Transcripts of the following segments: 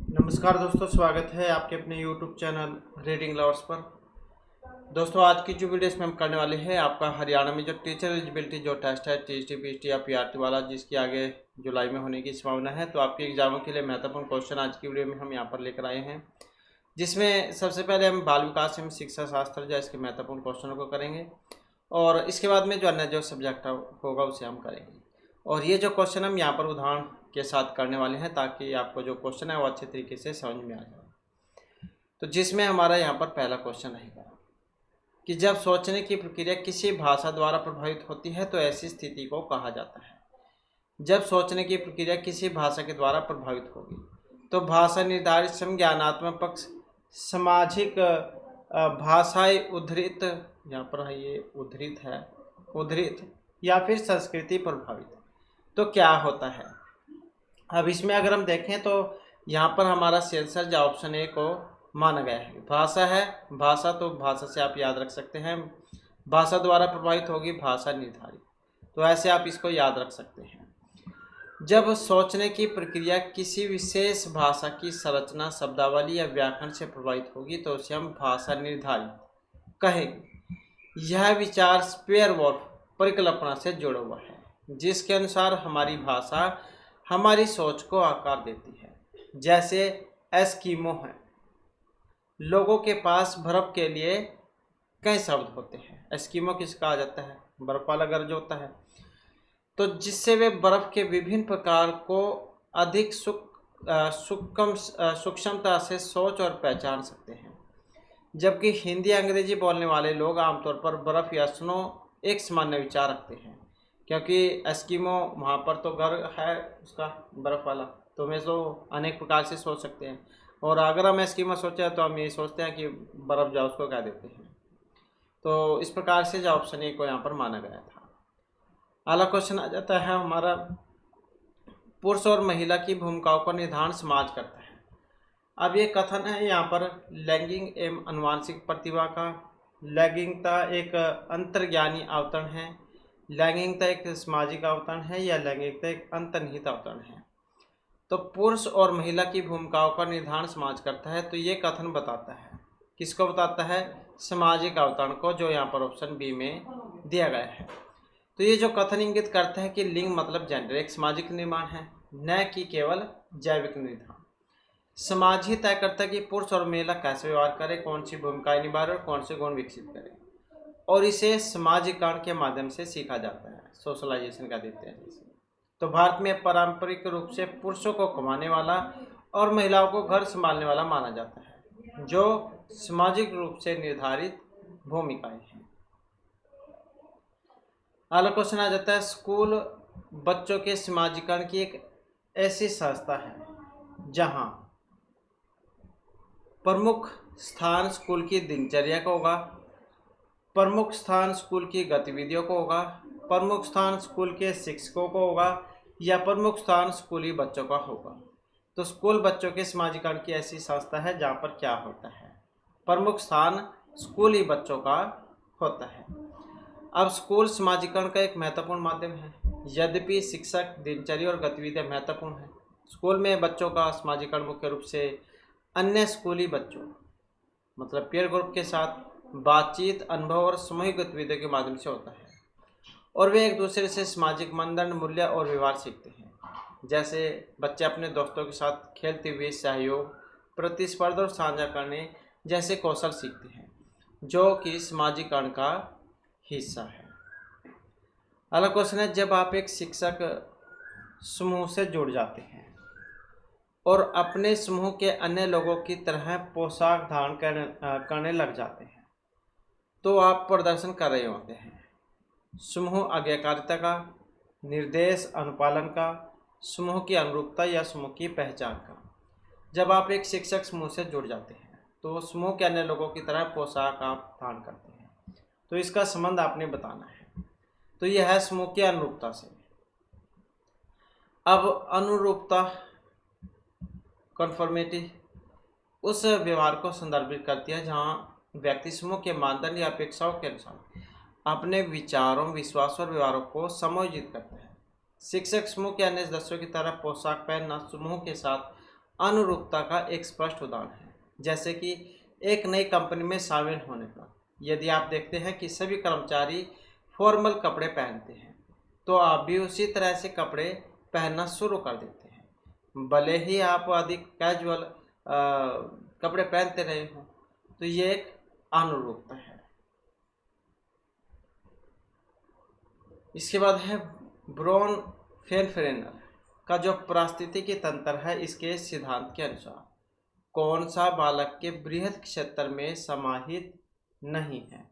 नमस्कार दोस्तों, स्वागत है आपके अपने YouTube चैनल रीडिंग लवर्स पर। दोस्तों, आज की जो वीडियो इसमें हम करने वाले हैं, आपका हरियाणा में जो टीचर एलिजिबिलिटी जो टेस्ट है टीएसटी पीएसटी या पीआरटी वाला, जिसकी आगे जुलाई में होने की संभावना है, तो आपके एग्जामों के लिए महत्वपूर्ण क्वेश्चन आज की वीडियो में हम यहाँ पर लेकर आए हैं। जिसमें सबसे पहले हम बाल विकास एवं शिक्षा शास्त्र जो इसके महत्वपूर्ण क्वेश्चनों को करेंगे, और इसके बाद में जो अन्य जो सब्जेक्ट होगा उसे हम करेंगे। और ये जो क्वेश्चन हम यहाँ पर उदाहरण के साथ करने वाले हैं, ताकि आपको जो क्वेश्चन है वो अच्छे तरीके से समझ में आ जाए। तो जिसमें हमारा यहाँ पर पहला क्वेश्चन रहेगा कि जब सोचने की प्रक्रिया किसी भाषा द्वारा प्रभावित होती है तो ऐसी स्थिति को कहा जाता है। जब सोचने की प्रक्रिया किसी भाषा के द्वारा प्रभावित होगी तो भाषा निर्धारित संज्ञानात्मक पक्ष, सामाजिक भाषाई उद्धृत, यहाँ पर है ये उद्धृत है, उद्धृत या फिर संस्कृति प्रभावित, तो क्या होता है। अब इसमें अगर हम देखें तो यहाँ पर हमारा आंसर जो ऑप्शन ए को माना गया है। भाषा है, भाषा तो भाषा से आप याद रख सकते हैं, भाषा द्वारा प्रभावित होगी, भाषा निर्धारित, तो ऐसे आप इसको याद रख सकते हैं। जब सोचने की प्रक्रिया किसी विशेष भाषा की संरचना, शब्दावली या व्याकरण से प्रभावित होगी तो उसे हम भाषा निर्धारित कहेंगे। यह विचार स्पेयर-वोल्फ परिकल्पना से जुड़ा हुआ है, जिसके अनुसार हमारी भाषा हमारी सोच को आकार देती है। जैसे एस्किमो है, लोगों के पास बर्फ के लिए कई शब्द होते हैं। एस्किमो किसे कहा जाता है? बर्फ वाला घर जो होता है, तो जिससे वे बर्फ के विभिन्न प्रकार को अधिक सूक्ष्मता से सोच और पहचान सकते हैं। जबकि हिंदी अंग्रेजी बोलने वाले लोग आमतौर पर बर्फ या स्नो एक सामान्य विचार रखते हैं, क्योंकि एस्किमो वहाँ पर तो घर है उसका बर्फ़ वाला, तो हमें तो अनेक प्रकार से सोच सकते हैं। और अगर हम एस्किमो सोचें तो हम ये सोचते हैं कि बर्फ़ जाओ उसको कह देते हैं। तो इस प्रकार से जो ऑप्शन ए को यहाँ पर माना गया था। अगला क्वेश्चन आ जाता है हमारा, पुरुष और महिला की भूमिकाओं का निर्धारण समाज करता है। अब ये कथन है यहाँ पर लैंगिक एवं अनुवांशिक प्रतिभा का। लैंगिकता एक अंतर्ज्ञानी अवतरण है, लैंगिकता एक सामाजिक अवतरण है, या लैंगिकता एक अंतर्निहित अवतरण है। तो पुरुष और महिला की भूमिकाओं का निर्धारण समाज करता है, तो ये कथन बताता है, किसको बताता है? सामाजिक अवतरण को, जो यहाँ पर ऑप्शन बी में दिया गया है। तो ये जो कथन इंगित करता है कि लिंग मतलब जेंडर एक सामाजिक निर्माण है, न कि केवल जैविक निर्धारण। समाज ही तय करता है कि पुरुष और महिला कैसे व्यवहार करें, कौन सी भूमिकाएं निभा रहे और कौन से गुण विकसित करें, और इसे समाजीकरण के माध्यम से सीखा जाता है, सोशलाइजेशन का देते हैं जैसे। तो भारत में पारंपरिक रूप से पुरुषों को कमाने वाला और महिलाओं को घर संभालने वाला माना जाता है, जो सामाजिक रूप से निर्धारित भूमिकाएं हैं। अगला क्वेश्चन आ जाता है, स्कूल बच्चों के समाजीकरण की एक ऐसी संस्था है जहां प्रमुख स्थान स्कूल की दिनचर्या का होगा, प्रमुख स्थान स्कूल की गतिविधियों को होगा, प्रमुख स्थान स्कूल के शिक्षकों को होगा, या प्रमुख स्थान स्कूली बच्चों का होगा। तो स्कूल बच्चों के समाजीकरण की ऐसी संस्था है जहाँ पर क्या होता है? प्रमुख स्थान स्कूली बच्चों का होता है। अब स्कूल समाजीकरण का एक महत्वपूर्ण माध्यम है, यद्यपि शिक्षक दिनचर्या और गतिविधियाँ महत्वपूर्ण है। स्कूल में बच्चों का समाजीकरण मुख्य रूप से अन्य स्कूली बच्चों मतलब पीयर ग्रुप के साथ बातचीत, अनुभव और सामूहिक गतिविधियों के माध्यम से होता है, और वे एक दूसरे से सामाजिक मानदंड, मूल्य और व्यवहार सीखते हैं। जैसे बच्चे अपने दोस्तों के साथ खेलते हुए सहयोग, प्रतिस्पर्धा और साझा करने जैसे कौशल सीखते हैं, जो कि समाजीकरण का हिस्सा है। अगला क्वेश्चन है, जब आप एक शिक्षक समूह से जुड़ जाते हैं और अपने समूह के अन्य लोगों की तरह पोशाक धारण करने लग जाते हैं, तो आप प्रदर्शन कर रहे होते हैं। समूह आज्ञाकारिता का, निर्देश अनुपालन का, समूह की अनुरूपता या समूह की पहचान का। जब आप एक शिक्षक समूह से जुड़ जाते हैं तो समूह के अन्य लोगों की तरह पोशाक आप धारण करते हैं, तो इसका संबंध आपने बताना है। तो यह है समूह की अनुरूपता से। अब अनुरूपता कन्फर्मिटी उस व्यवहार को संदर्भित करती है जहाँ व्यक्ति समूह के मानदंड या अपेक्षाओं के अनुसार अपने विचारों, विश्वास और व्यवहारों को समायोजित करता है। शिक्षक समूह के अन्य सदस्यों की तरह पोशाक पहनना समूह के साथ अनुरूपता का एक स्पष्ट उदाहरण है। जैसे कि एक नई कंपनी में शामिल होने पर यदि आप देखते हैं कि सभी कर्मचारी फॉर्मल कपड़े पहनते हैं, तो आप भी उसी तरह से कपड़े पहनना शुरू कर देते हैं, भले ही आप अधिक कैजुअल कपड़े पहनते रहे हों। तो ये एक अनुरूपता है। इसके बाद है ब्रॉन फेनफेरेनर का जो पारिस्थितिकी तंत्र है, इसके सिद्धांत के अनुसार कौन सा बालक के बृहद क्षेत्र में समाहित नहीं है।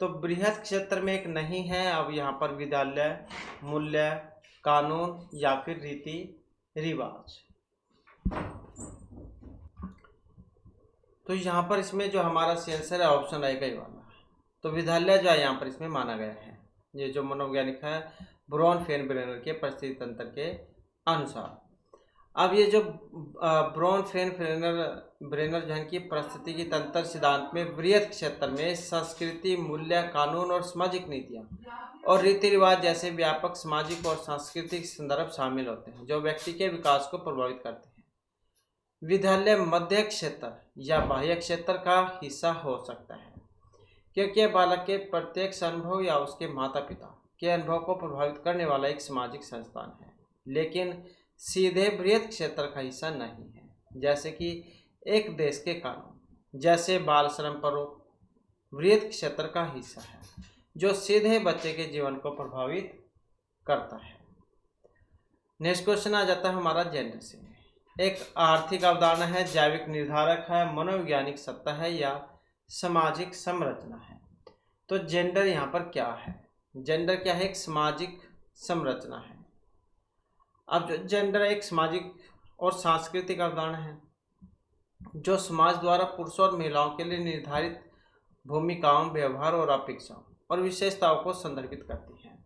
तो बृहद क्षेत्र में एक नहीं है। अब यहाँ पर विद्यालय, मूल्य, कानून या फिर रीति रिवाज। तो यहाँ पर इसमें जो हमारा आंसर है ऑप्शन रहेगा ये वाला। तो विद्यालय जो है यहाँ पर इसमें माना गया है। ये जो मनोवैज्ञानिक है ब्रॉन फेनफेरेनर के परिस्थिति तंत्र के अनुसार। अब ये जो ब्रॉन फेनफेरेनर जो है कि परिस्थितिकी तंत्र सिद्धांत में बृहद क्षेत्र में संस्कृति, मूल्य, कानून और सामाजिक नीतियाँ और रीति रिवाज जैसे व्यापक सामाजिक और सांस्कृतिक संदर्भ शामिल होते हैं जो व्यक्ति के विकास को प्रभावित करते हैं। विद्यालय मध्य क्षेत्र या बाह्य क्षेत्र का हिस्सा हो सकता है क्योंकि बालक के प्रत्यक्ष अनुभव या उसके माता पिता के अनुभव को प्रभावित करने वाला एक सामाजिक संस्थान है, लेकिन सीधे बृहद क्षेत्र का हिस्सा नहीं है। जैसे कि एक देश के कानून जैसे बाल श्रम पर बृहद क्षेत्र का हिस्सा है जो सीधे बच्चे के जीवन को प्रभावित करता है। नेक्स्ट क्वेश्चन आ जाता है हमारा जेंडर से। एक आर्थिक अवधारणा है, जैविक निर्धारक है, मनोवैज्ञानिक सत्ता है या सामाजिक संरचना है। तो जेंडर यहाँ पर क्या है? जेंडर क्या है? एक सामाजिक संरचना है। अब जो जेंडर एक सामाजिक और सांस्कृतिक अवधारणा है जो समाज द्वारा पुरुषों और महिलाओं के लिए निर्धारित भूमिकाओं, व्यवहार और अपेक्षाओं और विशेषताओं को संदर्भित करती है,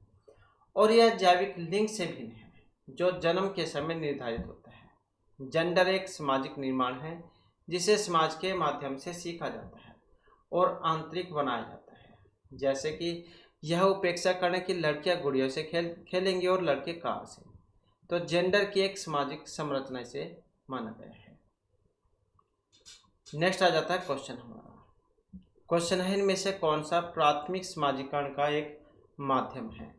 और यह जैविक लिंग से भिन्न है जो जन्म के समय निर्धारित होता है। जेंडर एक सामाजिक निर्माण है जिसे समाज के माध्यम से सीखा जाता है और आंतरिक बनाया जाता है। जैसे कि यह उपेक्षा करने की लड़कियां गुड़ियों से खेलेंगी और लड़के कार से। तो जेंडर की एक सामाजिक संरचना से माना गया है। नेक्स्ट आ जाता है क्वेश्चन हमारा। क्वेश्चन है इनमें से कौन सा प्राथमिक समाजीकरण का एक माध्यम है।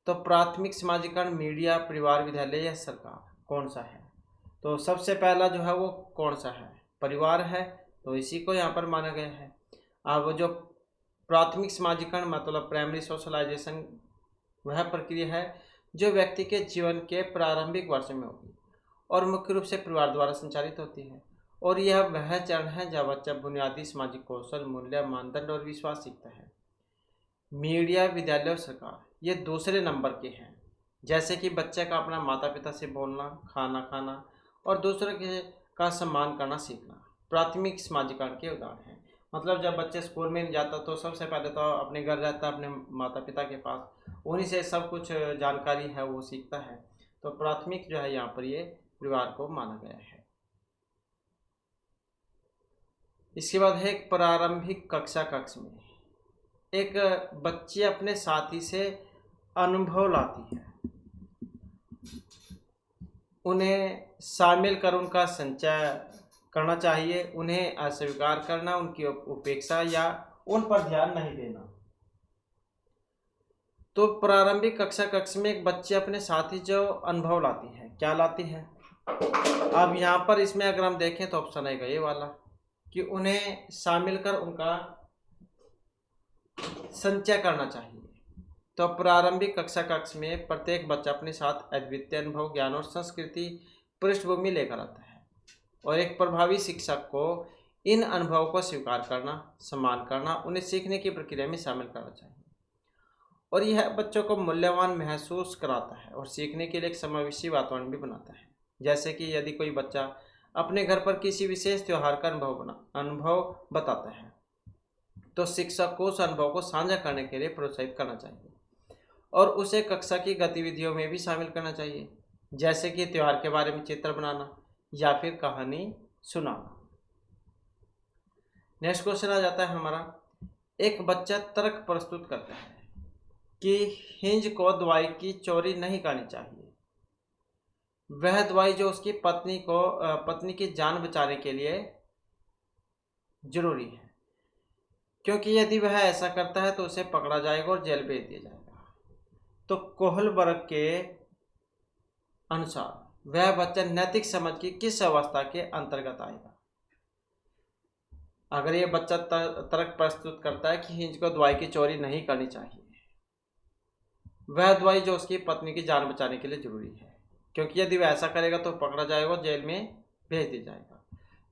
तो प्राथमिक समाजीकरण मीडिया, परिवार, विद्यालय या सरकार, कौन सा है? तो सबसे पहला जो है वो कौन सा है? परिवार है, तो इसी को यहाँ पर माना गया है। अब जो प्राथमिक समाजीकरण मतलब प्राइमरी सोशलाइजेशन वह प्रक्रिया है जो व्यक्ति के जीवन के प्रारंभिक वर्षों में होगी और मुख्य रूप से परिवार द्वारा संचालित होती है, और यह वह चरण है जब बच्चा बुनियादी सामाजिक कौशल, मूल्य, मानदंड और विश्वास सीखता है। मीडिया, विद्यालय और सरकार ये दूसरे नंबर के हैं, जैसे कि बच्चे का अपना माता पिता से बोलना, खाना खाना और दूसरों के का सम्मान करना सीखना प्राथमिक समाजीकरण के उदाहरण हैं। मतलब जब बच्चे स्कूल में जाता तो सबसे पहले तो अपने घर रहता है, अपने माता पिता के पास, उन्हीं से सब कुछ जानकारी है वो सीखता है। तो प्राथमिक जो है यहाँ पर ये परिवार को माना गया है। इसके बाद है एक प्रारंभिक कक्ष में एक बच्ची अपने साथी से अनुभव लाती है, उन्हें शामिल कर उनका संचय करना चाहिए, उन्हें अस्वीकार करना, उनकी उपेक्षा या उन पर ध्यान नहीं देना। तो प्रारंभिक कक्ष में एक बच्ची अपने साथी जो अनुभव लाती है, क्या लाती है? अब यहाँ पर इसमें अगर हम देखें तो ऑप्शन आएगा ये वाला कि उन्हें शामिल कर उनका संचय करना चाहिए। तो प्रारंभिक कक्ष में प्रत्येक बच्चा अपने साथ अद्वितीय अनुभव, ज्ञान और संस्कृति पृष्ठभूमि लेकर आता है, और एक प्रभावी शिक्षक को इन अनुभवों को स्वीकार करना, सम्मान करना, उन्हें सीखने की प्रक्रिया में शामिल करना चाहिए, और यह बच्चों को मूल्यवान महसूस कराता है और सीखने के लिए एक समावेशी वातावरण भी बनाता है। जैसे कि यदि कोई बच्चा अपने घर पर किसी विशेष त्यौहार का अनुभव बताता है तो शिक्षक को उस अनुभव को साझा करने के लिए प्रोत्साहित करना चाहिए और उसे कक्षा की गतिविधियों में भी शामिल करना चाहिए, जैसे कि त्यौहार के बारे में चित्र बनाना या फिर कहानी सुनाना। नेक्स्ट क्वेश्चन आ जाता है हमारा। एक बच्चा तर्क प्रस्तुत करता है कि हिंज को दवाई की चोरी नहीं करनी चाहिए। वह दवाई जो उसकी पत्नी की जान बचाने के लिए जरूरी है, क्योंकि यदि वह ऐसा करता है तो उसे पकड़ा जाएगा और जेल भेज दिया जाएगा। तो कोहलबर्ग के अनुसार वह बच्चा नैतिक समझ की किस अवस्था के अंतर्गत आएगा? अगर यह बच्चा तर्क प्रस्तुत करता है कि हिंज को दवाई की चोरी नहीं करनी चाहिए, वह दवाई जो उसकी पत्नी की जान बचाने के लिए जरूरी है, क्योंकि यदि वह ऐसा करेगा तो पकड़ा जाएगा, जेल में भेज दिया जाएगा।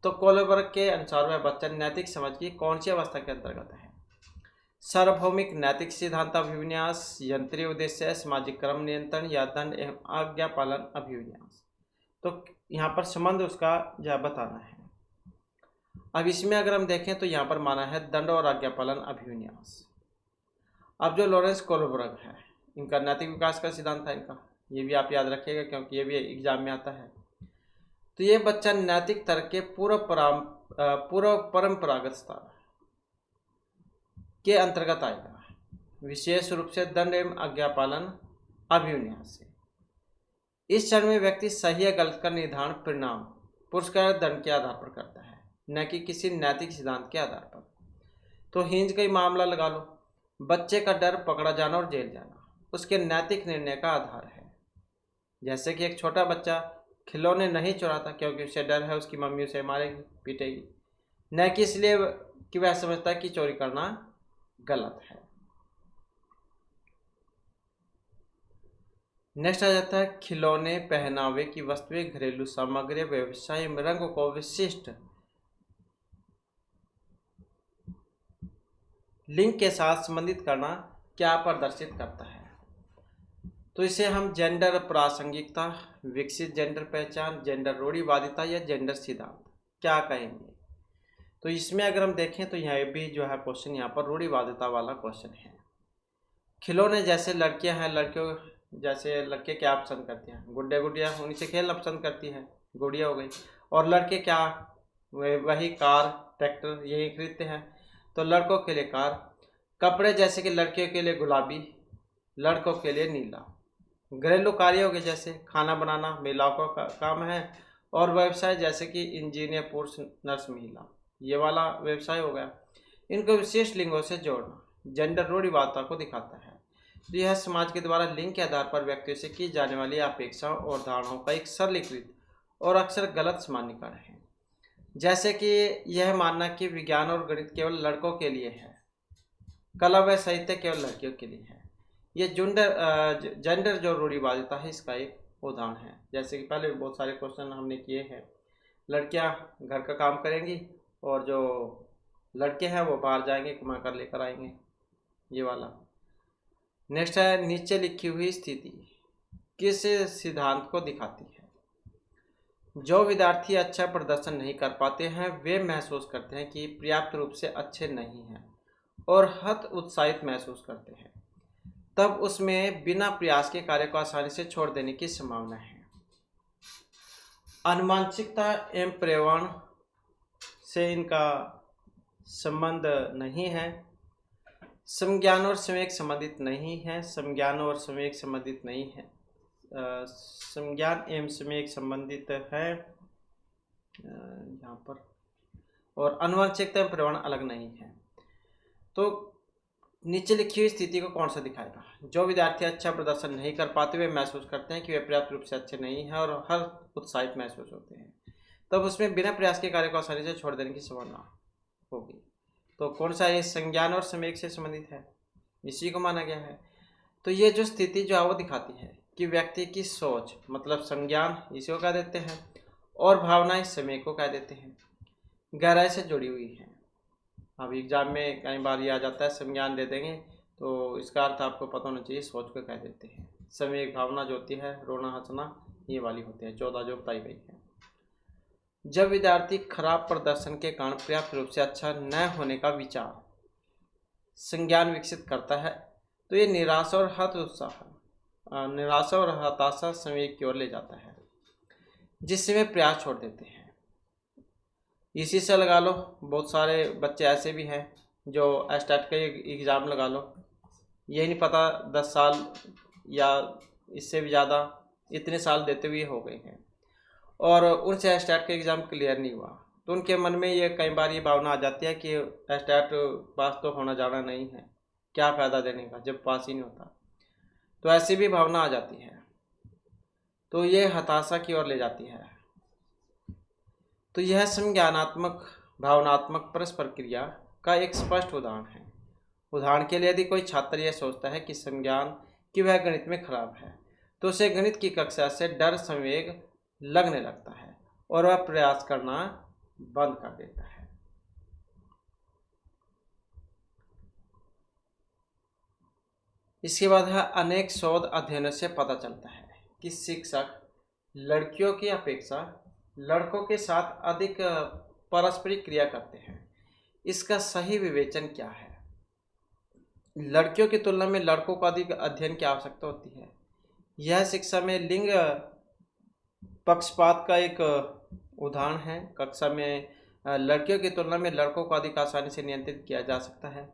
तो कोहलबर्ग के अनुसार वह बच्चा नैतिक समझ की कौन सी अवस्था के अंतर्गत है? सार्वभौमिक नैतिक सिद्धांत अभिविन्यास, यंत्रीय उद्देश्य, सामाजिक क्रम नियंत्रण या दंड एवं आज्ञा पालन अभिविन्यास। तो यहाँ पर संबंध उसका जो बताना है। अब इसमें अगर हम देखें तो यहाँ पर माना है दंड और आज्ञा पालन अभिविन्यास। अब जो लॉरेंस कोहलबर्ग है, इनका नैतिक विकास का सिद्धांत था इनका, ये भी आप याद रखिएगा क्योंकि ये भी एग्जाम में आता है। तो ये बच्चा नैतिक तर्क के पूर्व परंपरागत स्तर के अंतर्गत आएगा, विशेष रूप से दंड एवं आज्ञा पालन अभिविन्यास से। इस चरण में व्यक्ति सही या गलत का निर्धारण परिणाम पुरस्कार दंड के आधार पर करता है, न कि किसी नैतिक सिद्धांत के आधार पर। तो हिंज का ही मामला लगा लो, बच्चे का डर पकड़ा जाना और जेल जाना उसके नैतिक निर्णय का आधार है। जैसे कि एक छोटा बच्चा खिलौने नहीं चुराता क्योंकि उसे डर है उसकी मम्मी उसे मारेगी, पीटेगी, न कि इसलिए कि वह समझता है कि चोरी करना गलत है। नेक्स्ट आ जाता है खिलौने, पहनावे की वस्तुएं, घरेलू सामग्री, व्यवसाय में रंग को विशिष्ट लिंग के साथ संबंधित करना क्या प्रदर्शित करता है? तो इसे हम जेंडर प्रासंगिकता, विकसित जेंडर पहचान, जेंडर रूढ़िवादिता या जेंडर सिद्धांत क्या कहेंगे? तो इसमें अगर हम देखें तो यहाँ भी जो है क्वेश्चन यहाँ पर रूढ़िवादिता वाला क्वेश्चन है। खिलौने जैसे लड़कियां हैं, लड़कियों जैसे लड़के क्या पसंद करते हैं? गुड्डे गुड़िया, उन्हीं से खेलना पसंद करती है, गुड़िया हो गई। और लड़के क्या, वही कार ट्रैक्टर यही खरीदते हैं। तो लड़कों के लिए कार। कपड़े जैसे कि लड़कियों के लिए गुलाबी, लड़कों के लिए नीला। घरेलू कार्य हो गए जैसे खाना बनाना महिलाओं का काम है, और व्यवसाय जैसे कि इंजीनियर पुरुष, नर्स महिला, ये वाला व्यवसाय हो गया। इनको विशेष लिंगों से जोड़ना जेंडर रूढ़िवादिता को दिखाता है। तो यह समाज के द्वारा लिंग के आधार पर व्यक्तियों से की जाने वाली अपेक्षाओं और धारणाओं का एक सरलीकृत और अक्सर गलत सामान्यीकरण है। जैसे कि यह मानना कि विज्ञान और गणित केवल लड़कों के लिए है, कला व साहित्य केवल लड़कियों के लिए है। ये जेंडर जो रूढ़िवादिता है इसका एक उदाहरण है। जैसे कि पहले बहुत सारे क्वेश्चन हमने किए हैं, लड़कियां घर का काम करेंगी और जो लड़के हैं वो बाहर जाएंगे कमा कर लेकर आएंगे, ये वाला। नेक्स्ट है नीचे लिखी हुई स्थिति किस सिद्धांत को दिखाती है? जो विद्यार्थी अच्छा प्रदर्शन नहीं कर पाते हैं वे महसूस करते हैं कि पर्याप्त रूप से अच्छे नहीं हैं और हत उत्साहित महसूस करते हैं, तब उसमें बिना प्रयास के कार्य को आसानी से छोड़ देने की संभावना है। आनुवांशिकता एवं पर्यावरण से इनका संबंध नहीं है। संज्ञान और संवेग संबंधित नहीं है, संज्ञान और संवेग संबंधित नहीं है, संज्ञान एवं संवेग संबंधित है यहाँ पर, और आनुवांशिकता एवं पर्यावरण अलग नहीं है। तो नीचे लिखी हुई स्थिति को कौन सा दिखाएगा? जो विद्यार्थी अच्छा प्रदर्शन नहीं कर पाते वे महसूस करते हैं कि वे पर्याप्त रूप से अच्छे नहीं हैं और हर उत्साहित महसूस होते हैं, तब उसमें बिना प्रयास के कार्य को आसानी से छोड़ देने की संभावना होगी। तो कौन सा ये संज्ञान और संवेग से संबंधित है, इसी को माना गया है। तो ये जो स्थिति जो है वो दिखाती है कि व्यक्ति की सोच मतलब संज्ञान इसी को कह देते हैं, और भावनाएं संवेग को कह देते हैं, गहराई से जुड़ी हुई हैं। अब एग्जाम में कई बार ये आ जाता है, संज्ञान दे देंगे तो इसका अर्थ आपको पता होना चाहिए, सोच को कह देते हैं। संवेग भावना जो होती है, रोना हंसना, ये वाली होती है 14 जो बताई गई है। जब विद्यार्थी खराब प्रदर्शन के कारण पर्याप्त रूप से अच्छा न होने का विचार संज्ञान विकसित करता है तो ये निराशा और हताशा संवेग की ओर ले जाता है, जिससे वे प्रयास छोड़ देते हैं। इसी से लगा लो बहुत सारे बच्चे ऐसे भी हैं जो एस्टेट का एग्ज़ाम लगा लो, ये नहीं पता 10 साल या इससे भी ज़्यादा इतने साल देते हुए हो गए हैं और उनसे एस्टेट का एग्ज़ाम क्लियर नहीं हुआ, तो उनके मन में ये कई बार ये भावना आ जाती है कि एस्टेट पास तो होना जाना नहीं है, क्या फ़ायदा देने का जब पास ही नहीं होता। तो ऐसी भी भावना आ जाती है, तो ये हताशा की ओर ले जाती है। तो यह संज्ञानात्मक भावनात्मक परस्पर क्रिया का एक स्पष्ट उदाहरण है। उदाहरण के लिए यदि कोई छात्र यह सोचता है कि संज्ञान कि वह गणित में खराब है, तो उसे गणित की कक्षा से डर संवेग लगने लगता है और वह प्रयास करना बंद कर देता है। इसके बाद है अनेक शोध अध्ययनों से पता चलता है कि शिक्षक लड़कियों की अपेक्षा लड़कों के साथ अधिक पारस्परिक क्रिया करते हैं। इसका सही विवेचन क्या है? लड़कियों की तुलना में लड़कों को अधिक अध्ययन की आवश्यकता होती है। यह शिक्षा में लिंग पक्षपात का एक उदाहरण है। कक्षा में लड़कियों की तुलना में लड़कों को अधिक आसानी से नियंत्रित किया जा सकता है।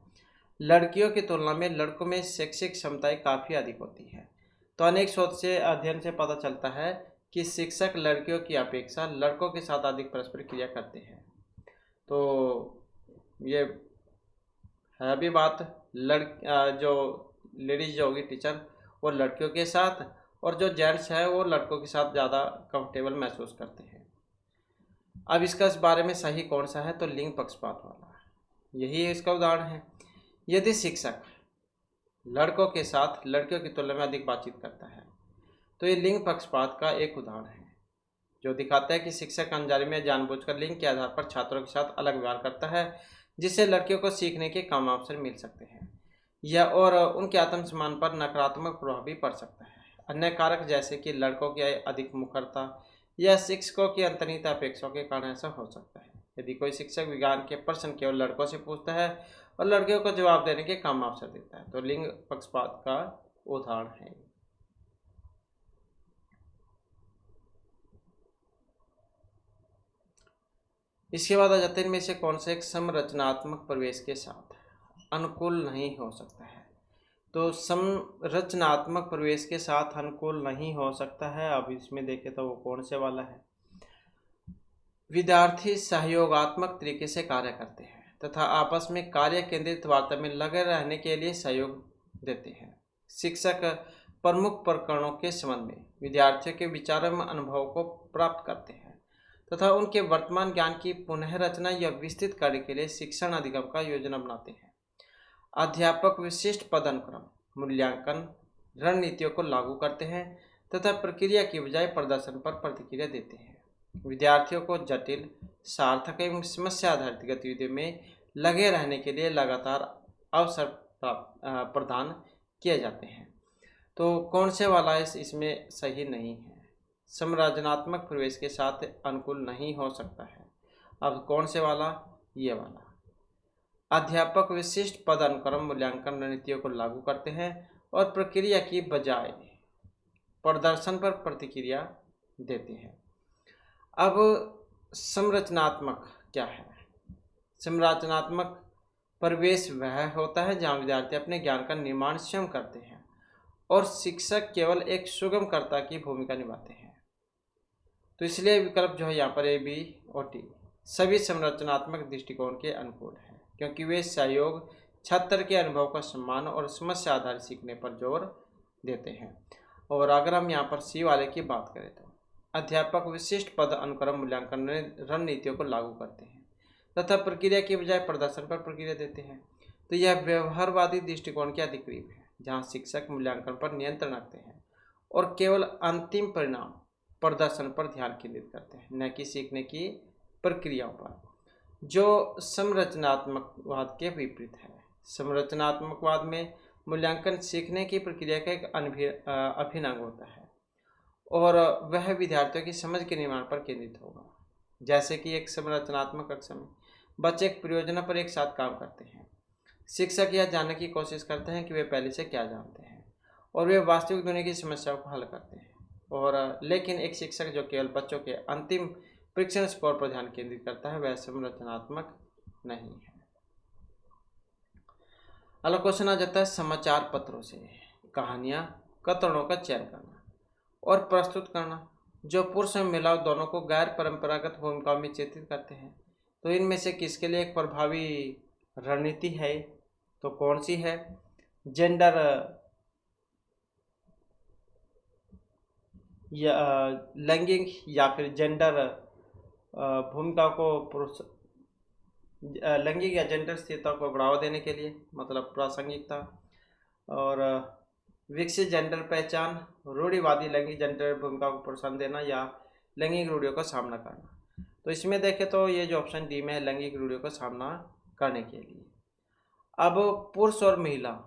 लड़कियों की तुलना में लड़कों में शैक्षिक क्षमताएं काफ़ी अधिक होती है। तो अनेक शोध से अध्ययन से पता चलता है कि शिक्षक लड़कियों की अपेक्षा लड़कों के साथ अधिक परस्पर क्रिया करते हैं। तो ये है भी बात, जो लेडीज जो होगी टीचर वो लड़कियों के साथ, और जो जेंट्स है वो लड़कों के साथ ज़्यादा कंफर्टेबल महसूस करते हैं। अब इसका इस बारे में सही कौन सा है? तो लिंग पक्षपात वाला, यही इसका उदाहरण है। यदि शिक्षक लड़कों के साथ लड़कियों की तुलना में अधिक बातचीत करता है, तो ये लिंग पक्षपात का एक उदाहरण है, जो दिखाता है कि शिक्षक अनजाने में जानबूझकर लिंग के आधार पर छात्रों के साथ अलग व्यवहार करता है, जिससे लड़कियों को सीखने के कम अवसर मिल सकते हैं या और उनके आत्मसम्मान पर नकारात्मक प्रभाव भी पड़ सकता है। अन्य कारक जैसे कि लड़कों की अधिक मुखरता या शिक्षकों की अंतर्निहित अपेक्षाओं के कारण ऐसा हो सकता है। यदि कोई शिक्षक विज्ञान के प्रश्न केवल लड़कों से पूछता है और लड़कियों को जवाब देने के कम अवसर देता है, तो लिंग पक्षपात का उदाहरण है। इसके बाद आ जाते हैं इनमें से कौन सा एक संरचनात्मक परिवेश के साथ अनुकूल नहीं हो सकता है? तो संरचनात्मक परिवेश के साथ अनुकूल नहीं हो सकता है। अब इसमें देखें तो वो कौन से वाला है? विद्यार्थी सहयोगात्मक तरीके से कार्य करते हैं तथा आपस में कार्य केंद्रित वार्ता में लगे रहने के लिए सहयोग देते हैं। शिक्षक प्रमुख प्रकरणों के संबंध में विद्यार्थियों के विचारों में अनुभव को प्राप्त करते हैं तथा उनके वर्तमान ज्ञान की पुनः रचना या विस्तृत कार्य के लिए शिक्षण अधिगम का योजना बनाते हैं। अध्यापक विशिष्ट पदानुक्रम मूल्यांकन रणनीतियों को लागू करते हैं तथा प्रक्रिया की बजाय प्रदर्शन पर प्रतिक्रिया देते हैं। विद्यार्थियों को जटिल सार्थक एवं समस्या आधारित गतिविधियों में लगे रहने के लिए लगातार अवसर प्रदान किए जाते हैं। तो कौन से वाला इसमें सही नहीं है? संरचनात्मक परिवेश के साथ अनुकूल नहीं हो सकता है। अब कौन से वाला? ये वाला। अध्यापक विशिष्ट पदानुक्रम मूल्यांकन रणनीतियों को लागू करते हैं और प्रक्रिया की बजाय प्रदर्शन पर प्रतिक्रिया देते हैं। अब संरचनात्मक क्या है? संरचनात्मक परिवेश वह होता है जहाँ विद्यार्थी अपने ज्ञान का निर्माण स्वयं करते हैं और शिक्षक केवल एक सुगमकर्ता की भूमिका निभाते हैं। तो इसलिए विकल्प जो है यहाँ पर ए, बी और टी सभी संरचनात्मक दृष्टिकोण के अनुकूल है, क्योंकि वे सहयोग, छात्र के अनुभव का सम्मान और समस्या आधारित सीखने पर जोर देते हैं। और अगर हम यहाँ पर सी वाले की बात करें तो अध्यापक विशिष्ट पद अनुक्रम मूल्यांकन रणनीतियों को लागू करते हैं तथा प्रक्रिया की बजाय प्रदर्शन पर प्रक्रिया देते हैं। तो यह व्यवहारवादी दृष्टिकोण के अधिक करीब है, जहाँ शिक्षक मूल्यांकन पर नियंत्रण रखते हैं और केवल अंतिम परिणाम प्रदर्शन पर ध्यान केंद्रित करते हैं, न कि सीखने की प्रक्रियाओं पर, जो संरचनात्मकवाद के विपरीत है। संरचनात्मकवाद में मूल्यांकन सीखने की प्रक्रिया का एक अभिन्न अंग होता है और वह विद्यार्थियों की समझ के निर्माण पर केंद्रित होगा। जैसे कि एक संरचनात्मक कक्षा में बच्चे एक परियोजना पर एक साथ काम करते हैं। शिक्षक यह जानने की कोशिश करते हैं कि वे पहले से क्या जानते हैं और वे वास्तविक दुनिया की समस्याओं को हल करते हैं। और लेकिन एक शिक्षक जो केवल बच्चों के अंतिम परीक्षण स्कोर पर ध्यान केंद्रित करता है, वह संरचनात्मक नहीं है। अगला क्वेश्चन आ जाता है समाचार पत्रों से कहानियाँ, कथनों का चयन करना और प्रस्तुत करना, जो पुरुष और महिला दोनों को गैर परंपरागत भूमिकाओं में चित्रित करते हैं। तो इनमें से किसके लिए एक प्रभावी रणनीति है, तो कौन सी है? जेंडर या लैंगिक या फिर जेंडर भूमिका को पुरुष लैंगिक या जेंडर स्थिरता को बढ़ावा देने के लिए, मतलब प्रासंगिकता। और विकसित जेंडर पहचान, रूढ़िवादी लैंगिक जेंडर भूमिका को प्रोत्साहन देना या लैंगिक रूढ़ियों का सामना करना। तो इसमें देखें तो ये जो ऑप्शन डी में है, लैंगिक रूढ़ियों का सामना करने के लिए। अब पुरुष और महिला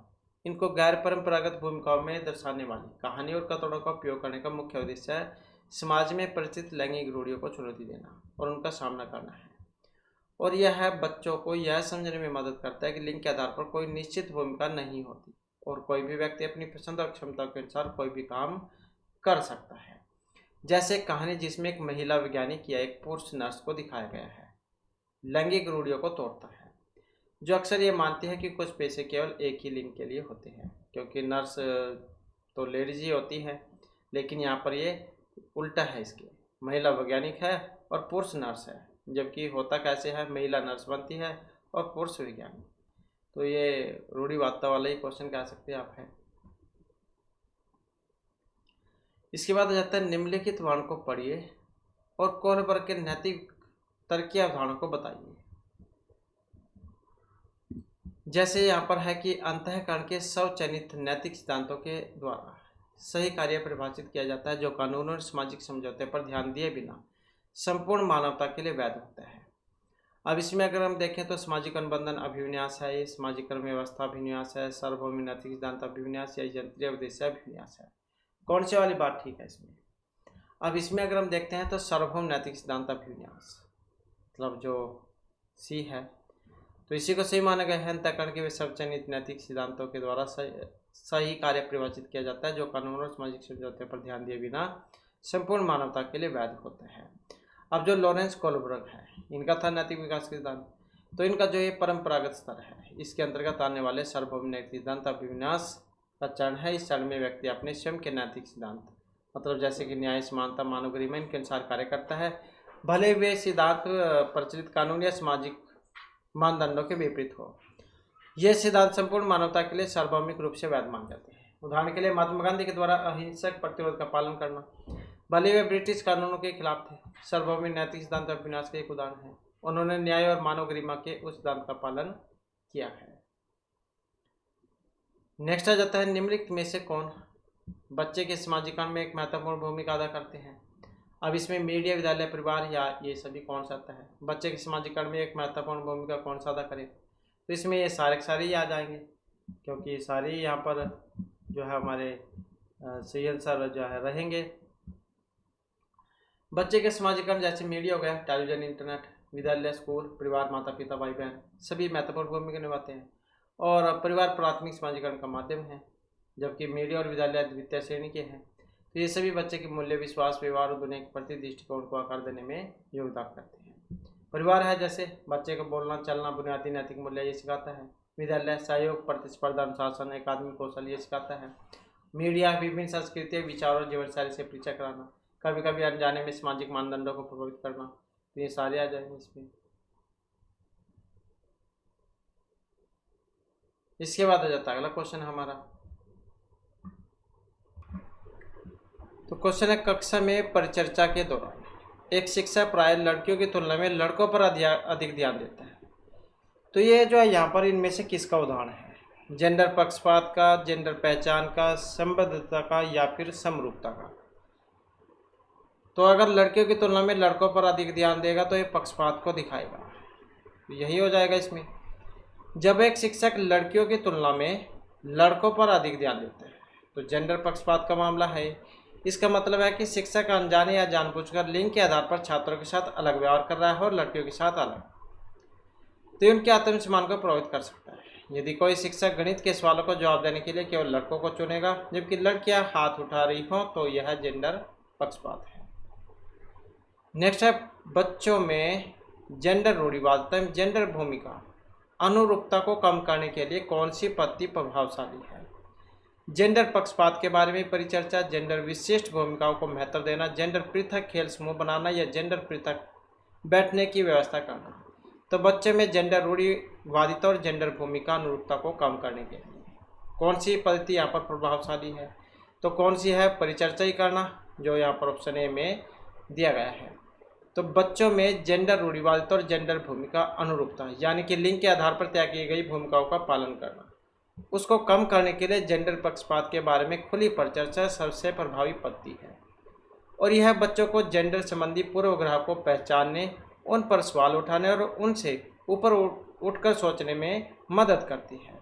इनको गैर परंपरागत भूमिकाओं में दर्शाने वाली कहानी और कथनों का उपयोग करने का मुख्य उद्देश्य है समाज में परिचित लैंगिक रूढ़ियों को चुनौती देना और उनका सामना करना है। और यह बच्चों को यह समझने में मदद करता है कि लिंग के आधार पर कोई निश्चित भूमिका नहीं होती और कोई भी व्यक्ति अपनी पसंद और क्षमता के अनुसार कोई भी काम कर सकता है। जैसे कहानी जिसमें एक महिला वैज्ञानिक या एक पुरुष नर्स को दिखाया गया है, लैंगिक रूढ़ियों को तोड़ता है, जो अक्सर ये मानती है कि कुछ पेशे केवल एक ही लिंग के लिए होते हैं, क्योंकि नर्स तो लेडीज ही होती है, लेकिन यहाँ पर ये उल्टा है, इसके महिला वैज्ञानिक है और पुरुष नर्स है, जबकि होता कैसे है, महिला नर्स बनती है और पुरुष वैज्ञानिक। तो ये रूढ़िवादिता वाला ही क्वेश्चन कह सकते हैं आप है। इसके बाद आ जाता है निम्नलिखित वाक्यों को पढ़िए और कोहलबर्ग के नैतिक तर्कीय अवधारणा को बताइए। जैसे यहाँ पर है कि अंतःकरण के स्वचयनित नैतिक सिद्धांतों के द्वारा सही कार्य परिभाषित किया जाता है, जो कानून और सामाजिक समझौते पर ध्यान दिए बिना संपूर्ण मानवता के लिए वैध होता है। अब इसमें अगर हम देखें तो सामाजिक अनुबंधन अभिविन्यास है, ये सामाजिक कर्म व्यवस्था अभिविन्यास है, सार्वभौमिक नैतिक सिद्धांत अभिविन्यास या यंत्रीय उद्देश्य अभिविन्यास है। कौन सी वाली बात ठीक है इसमें? अब इसमें अगर हम देखते हैं तो सार्वभौम नैतिक सिद्धांत अभिविन्यास, मतलब जो सी है, तो इसी को सही माना गया है। अंतःकरण के वे स्वचयनित नैतिक सिद्धांतों के द्वारा सही कार्य परिभाषित किया जाता है, जो कानून और सामाजिक समझौते पर ध्यान दिए बिना संपूर्ण मानवता के लिए वैध होता है। अब जो लॉरेंस कोहलबर्ग है, इनका था नैतिक विकास के सिद्धांत, तो इनका जो ये परंपरागत स्तर है, इसके अंतर्गत आने वाले सार्वभौम नैतिक सिद्धांत अभिविन्यास का चरण है। इस चरण में व्यक्ति अपने स्वयं के नैतिक सिद्धांत, मतलब जैसे कि न्याय, समानता, मानव गरिमा, इनके अनुसार कार्य करता है, भले वे सिद्धांत प्रचलित कानून या सामाजिक मानदंडों के विपरीत हो। ये सिद्धांत संपूर्ण मानवता के लिए सार्वभौमिक रूप से वैध माने जाते हैं। उदाहरण के लिए महात्मा गांधी के द्वारा अहिंसक प्रतिरोध का पालन करना, भले वे ब्रिटिश कानूनों के खिलाफ थे, सार्वभौमिक नैतिक सिद्धांत अभिविन्यास का एक उदाहरण है। उन्होंने न्याय और मानव गरिमा के उस सिद्धांत का पालन किया है। नेक्स्ट आ जाता है निम्नलिखित में से कौन बच्चे के समाजीकरण में एक महत्वपूर्ण भूमिका अदा करते हैं। अब इसमें मीडिया, विद्यालय, परिवार या ये सभी कौन सा आता है? बच्चे के समाजीकरण में एक महत्वपूर्ण भूमिका कौन सा अदा करे? तो इसमें ये सारे ही आ जाएंगे, क्योंकि सारे यहाँ पर जो है हमारे सही आंसर जो है रहेंगे। बच्चे के समाजीकरण जैसे मीडिया हो गया, टेलीविजन, इंटरनेट, विद्यालय, स्कूल, परिवार, माता पिता, भाई बहन, सभी महत्वपूर्ण भूमिका निभाते हैं। और परिवार प्राथमिक समाजीकरण का माध्यम है, जबकि मीडिया और विद्यालय द्वितीय श्रेणी के हैं। तो ये सभी बच्चे के मूल्य, विश्वास, व्यवहार और दुनिया के प्रति दृष्टिकोण को आकार देने में योगदान करते हैं। परिवार है जैसे बच्चे को बोलना, चलना, बुनियादी नैतिक मूल्य ये सिखाता है। विद्यालय सहयोग, प्रतिस्पर्धा, अनुशासन, एकात्मिक कौशल ये सिखाता है। मीडिया विभिन्न संस्कृतियों, विचारों और जीवनशैली से परिचय कराना, कभी कभी अनजाने में सामाजिक मानदंडों को प्रभावित करना। तो ये सारे आ जाएंगे इसमें। इसके बाद आ जाता है अगला क्वेश्चन हमारा। तो क्वेश्चन है, कक्षा में परिचर्चा के दौरान एक शिक्षक प्राय लड़कियों की तुलना में लड़कों पर अधिक ध्यान देता है। तो ये जो है यहाँ पर इनमें से किसका उदाहरण है? जेंडर पक्षपात का, जेंडर पहचान का, संबद्धता का या फिर समरूपता का? तो अगर लड़कियों की तुलना में लड़कों पर अधिक ध्यान देगा तो ये पक्षपात को दिखाएगा, तो यही हो जाएगा इसमें। जब एक शिक्षक लड़कियों की तुलना में लड़कों पर अधिक ध्यान देता है तो जेंडर पक्षपात का मामला है। इसका मतलब है कि शिक्षक अनजाने या जानबूझकर लिंग के आधार पर छात्रों के साथ अलग व्यवहार कर रहा है और लड़कियों के साथ अलग, तो उनके आत्मसम्मान को प्रभावित कर सकता है। यदि कोई शिक्षक गणित के सवालों को जवाब देने के लिए केवल लड़कों को चुनेगा जबकि लड़कियां हाथ उठा रही हों तो यह जेंडर पक्षपात है। नेक्स्ट है, बच्चों में जेंडर रूढ़िवादिता, जेंडर भूमिका अनुरूपता को कम करने के लिए कौन सी पद्धति प्रभावशाली है? जेंडर पक्षपात के बारे में परिचर्चा, जेंडर विशिष्ट भूमिकाओं को महत्व देना, जेंडर पृथक खेल समूह बनाना या जेंडर पृथक बैठने की व्यवस्था करना। तो बच्चों में जेंडर रूढ़िवादिता और जेंडर भूमिका अनुरूपता को कम करने के लिए कौन सी पद्धति यहाँ पर प्रभावशाली है? तो कौन सी है? परिचर्चा ही करना, जो यहाँ पर ऑप्शन ए में दिया गया है। तो बच्चों में जेंडर रूढ़िवादिता और जेंडर भूमिका अनुरूपता यानी कि लिंग के आधार पर तय की गई भूमिकाओं का पालन करना, उसको कम करने के लिए जेंडर पक्षपात के बारे में खुली परिचर्चा सबसे प्रभावी पद्धति है। और यह बच्चों को जेंडर संबंधी पूर्वाग्रह को पहचानने, उन पर सवाल उठाने और उनसे ऊपर उठकर सोचने में मदद करती है।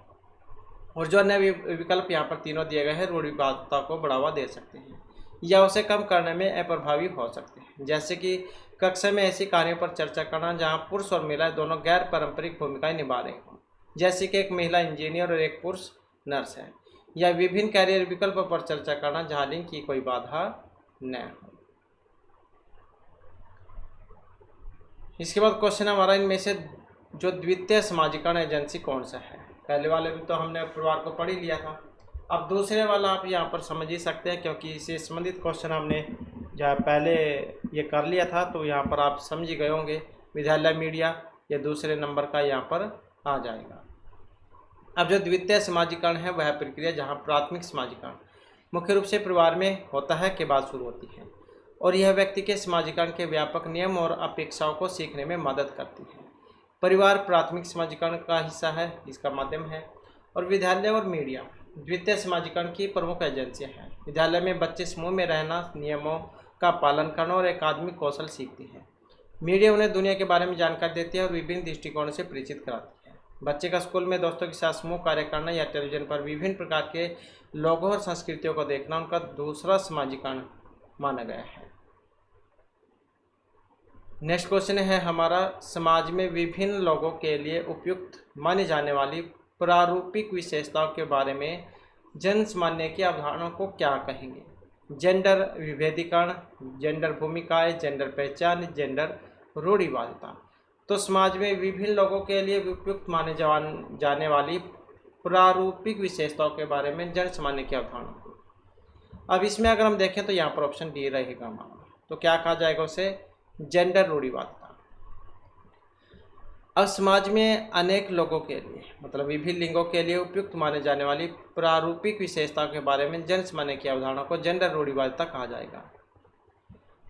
और जो अन्य विकल्प यहाँ पर तीनों दिए गए हैं रूढ़िवादिता को बढ़ावा दे सकते हैं या उसे कम करने में अप्रभावी हो सकते हैं। जैसे कि कक्षा में ऐसी कहानियों पर चर्चा करना जहाँ पुरुष और महिला दोनों गैर पारंपरिक भूमिकाएं निभा रहे हों, जैसे कि एक महिला इंजीनियर और एक पुरुष नर्स है, या विभिन्न कैरियर विकल्पों पर चर्चा करना जहाँ लिंग की कोई बाधा न हो। इसके बाद क्वेश्चन हमारा, इनमें से जो द्वितीय समाजीकरण एजेंसी कौन सा है? पहले वाले में तो हमने परिवार को पढ़ ही लिया था, अब दूसरे वाला आप यहाँ पर समझ ही सकते हैं क्योंकि इससे संबंधित क्वेश्चन हमने जहाँ पहले ये कर लिया था, तो यहाँ पर आप समझ ही गए होंगे। विद्यालय मीडिया या दूसरे नंबर का यहाँ पर आ जाएगा। अब जो द्वितीय समाजीकरण है वह प्रक्रिया जहाँ प्राथमिक समाजीकरण मुख्य रूप से परिवार में होता है के बाद शुरू होती है, और यह व्यक्ति के समाजीकरण के व्यापक नियम और अपेक्षाओं को सीखने में मदद करती है। परिवार प्राथमिक समाजीकरण का हिस्सा है, इसका माध्यम है। और विद्यालय और मीडिया द्वितीय समाजीकरण की प्रमुख एजेंसियां हैं। विद्यालय में बच्चे समूह में रहना, नियमों का पालन करना और एकाडमिक कौशल सीखते हैं। मीडिया उन्हें दुनिया के बारे में जानकारी देती है और विभिन्न दृष्टिकोणों से परिचित कराती है। बच्चे का स्कूल में दोस्तों के साथ समूह कार्य करना या टेलीविजन पर विभिन्न प्रकार के लोगों और संस्कृतियों को देखना उनका दूसरा समाजीकरण माना गया है। नेक्स्ट क्वेश्चन है हमारा, समाज में विभिन्न लोगों के लिए उपयुक्त मानी जाने वाली प्रारूपिक विशेषताओं के बारे में जन सामान्य की अवधारणा को क्या कहेंगे? जेंडर विभेदीकरण, जेंडर भूमिकाएं, जेंडर पहचान, जेंडर रूढ़िवादिता। तो समाज में विभिन्न लोगों के लिए उपयुक्त माने जाने वाली प्रारूपिक विशेषताओं के बारे में जन सामान्य की अवधारणा। अब इसमें अगर हम देखें तो यहाँ पर ऑप्शन डी रहेगा हमारा। तो क्या कहा जाएगा उसे? जेंडर रूढ़िवादिता। अब समाज में अनेक लोगों के लिए मतलब विभिन्न लिंगों के लिए उपयुक्त माने जाने वाली प्रारूपिक विशेषताओं के बारे में जन सामान्य की अवधारणा को जेंडर रूढ़िवादिता कहा जाएगा।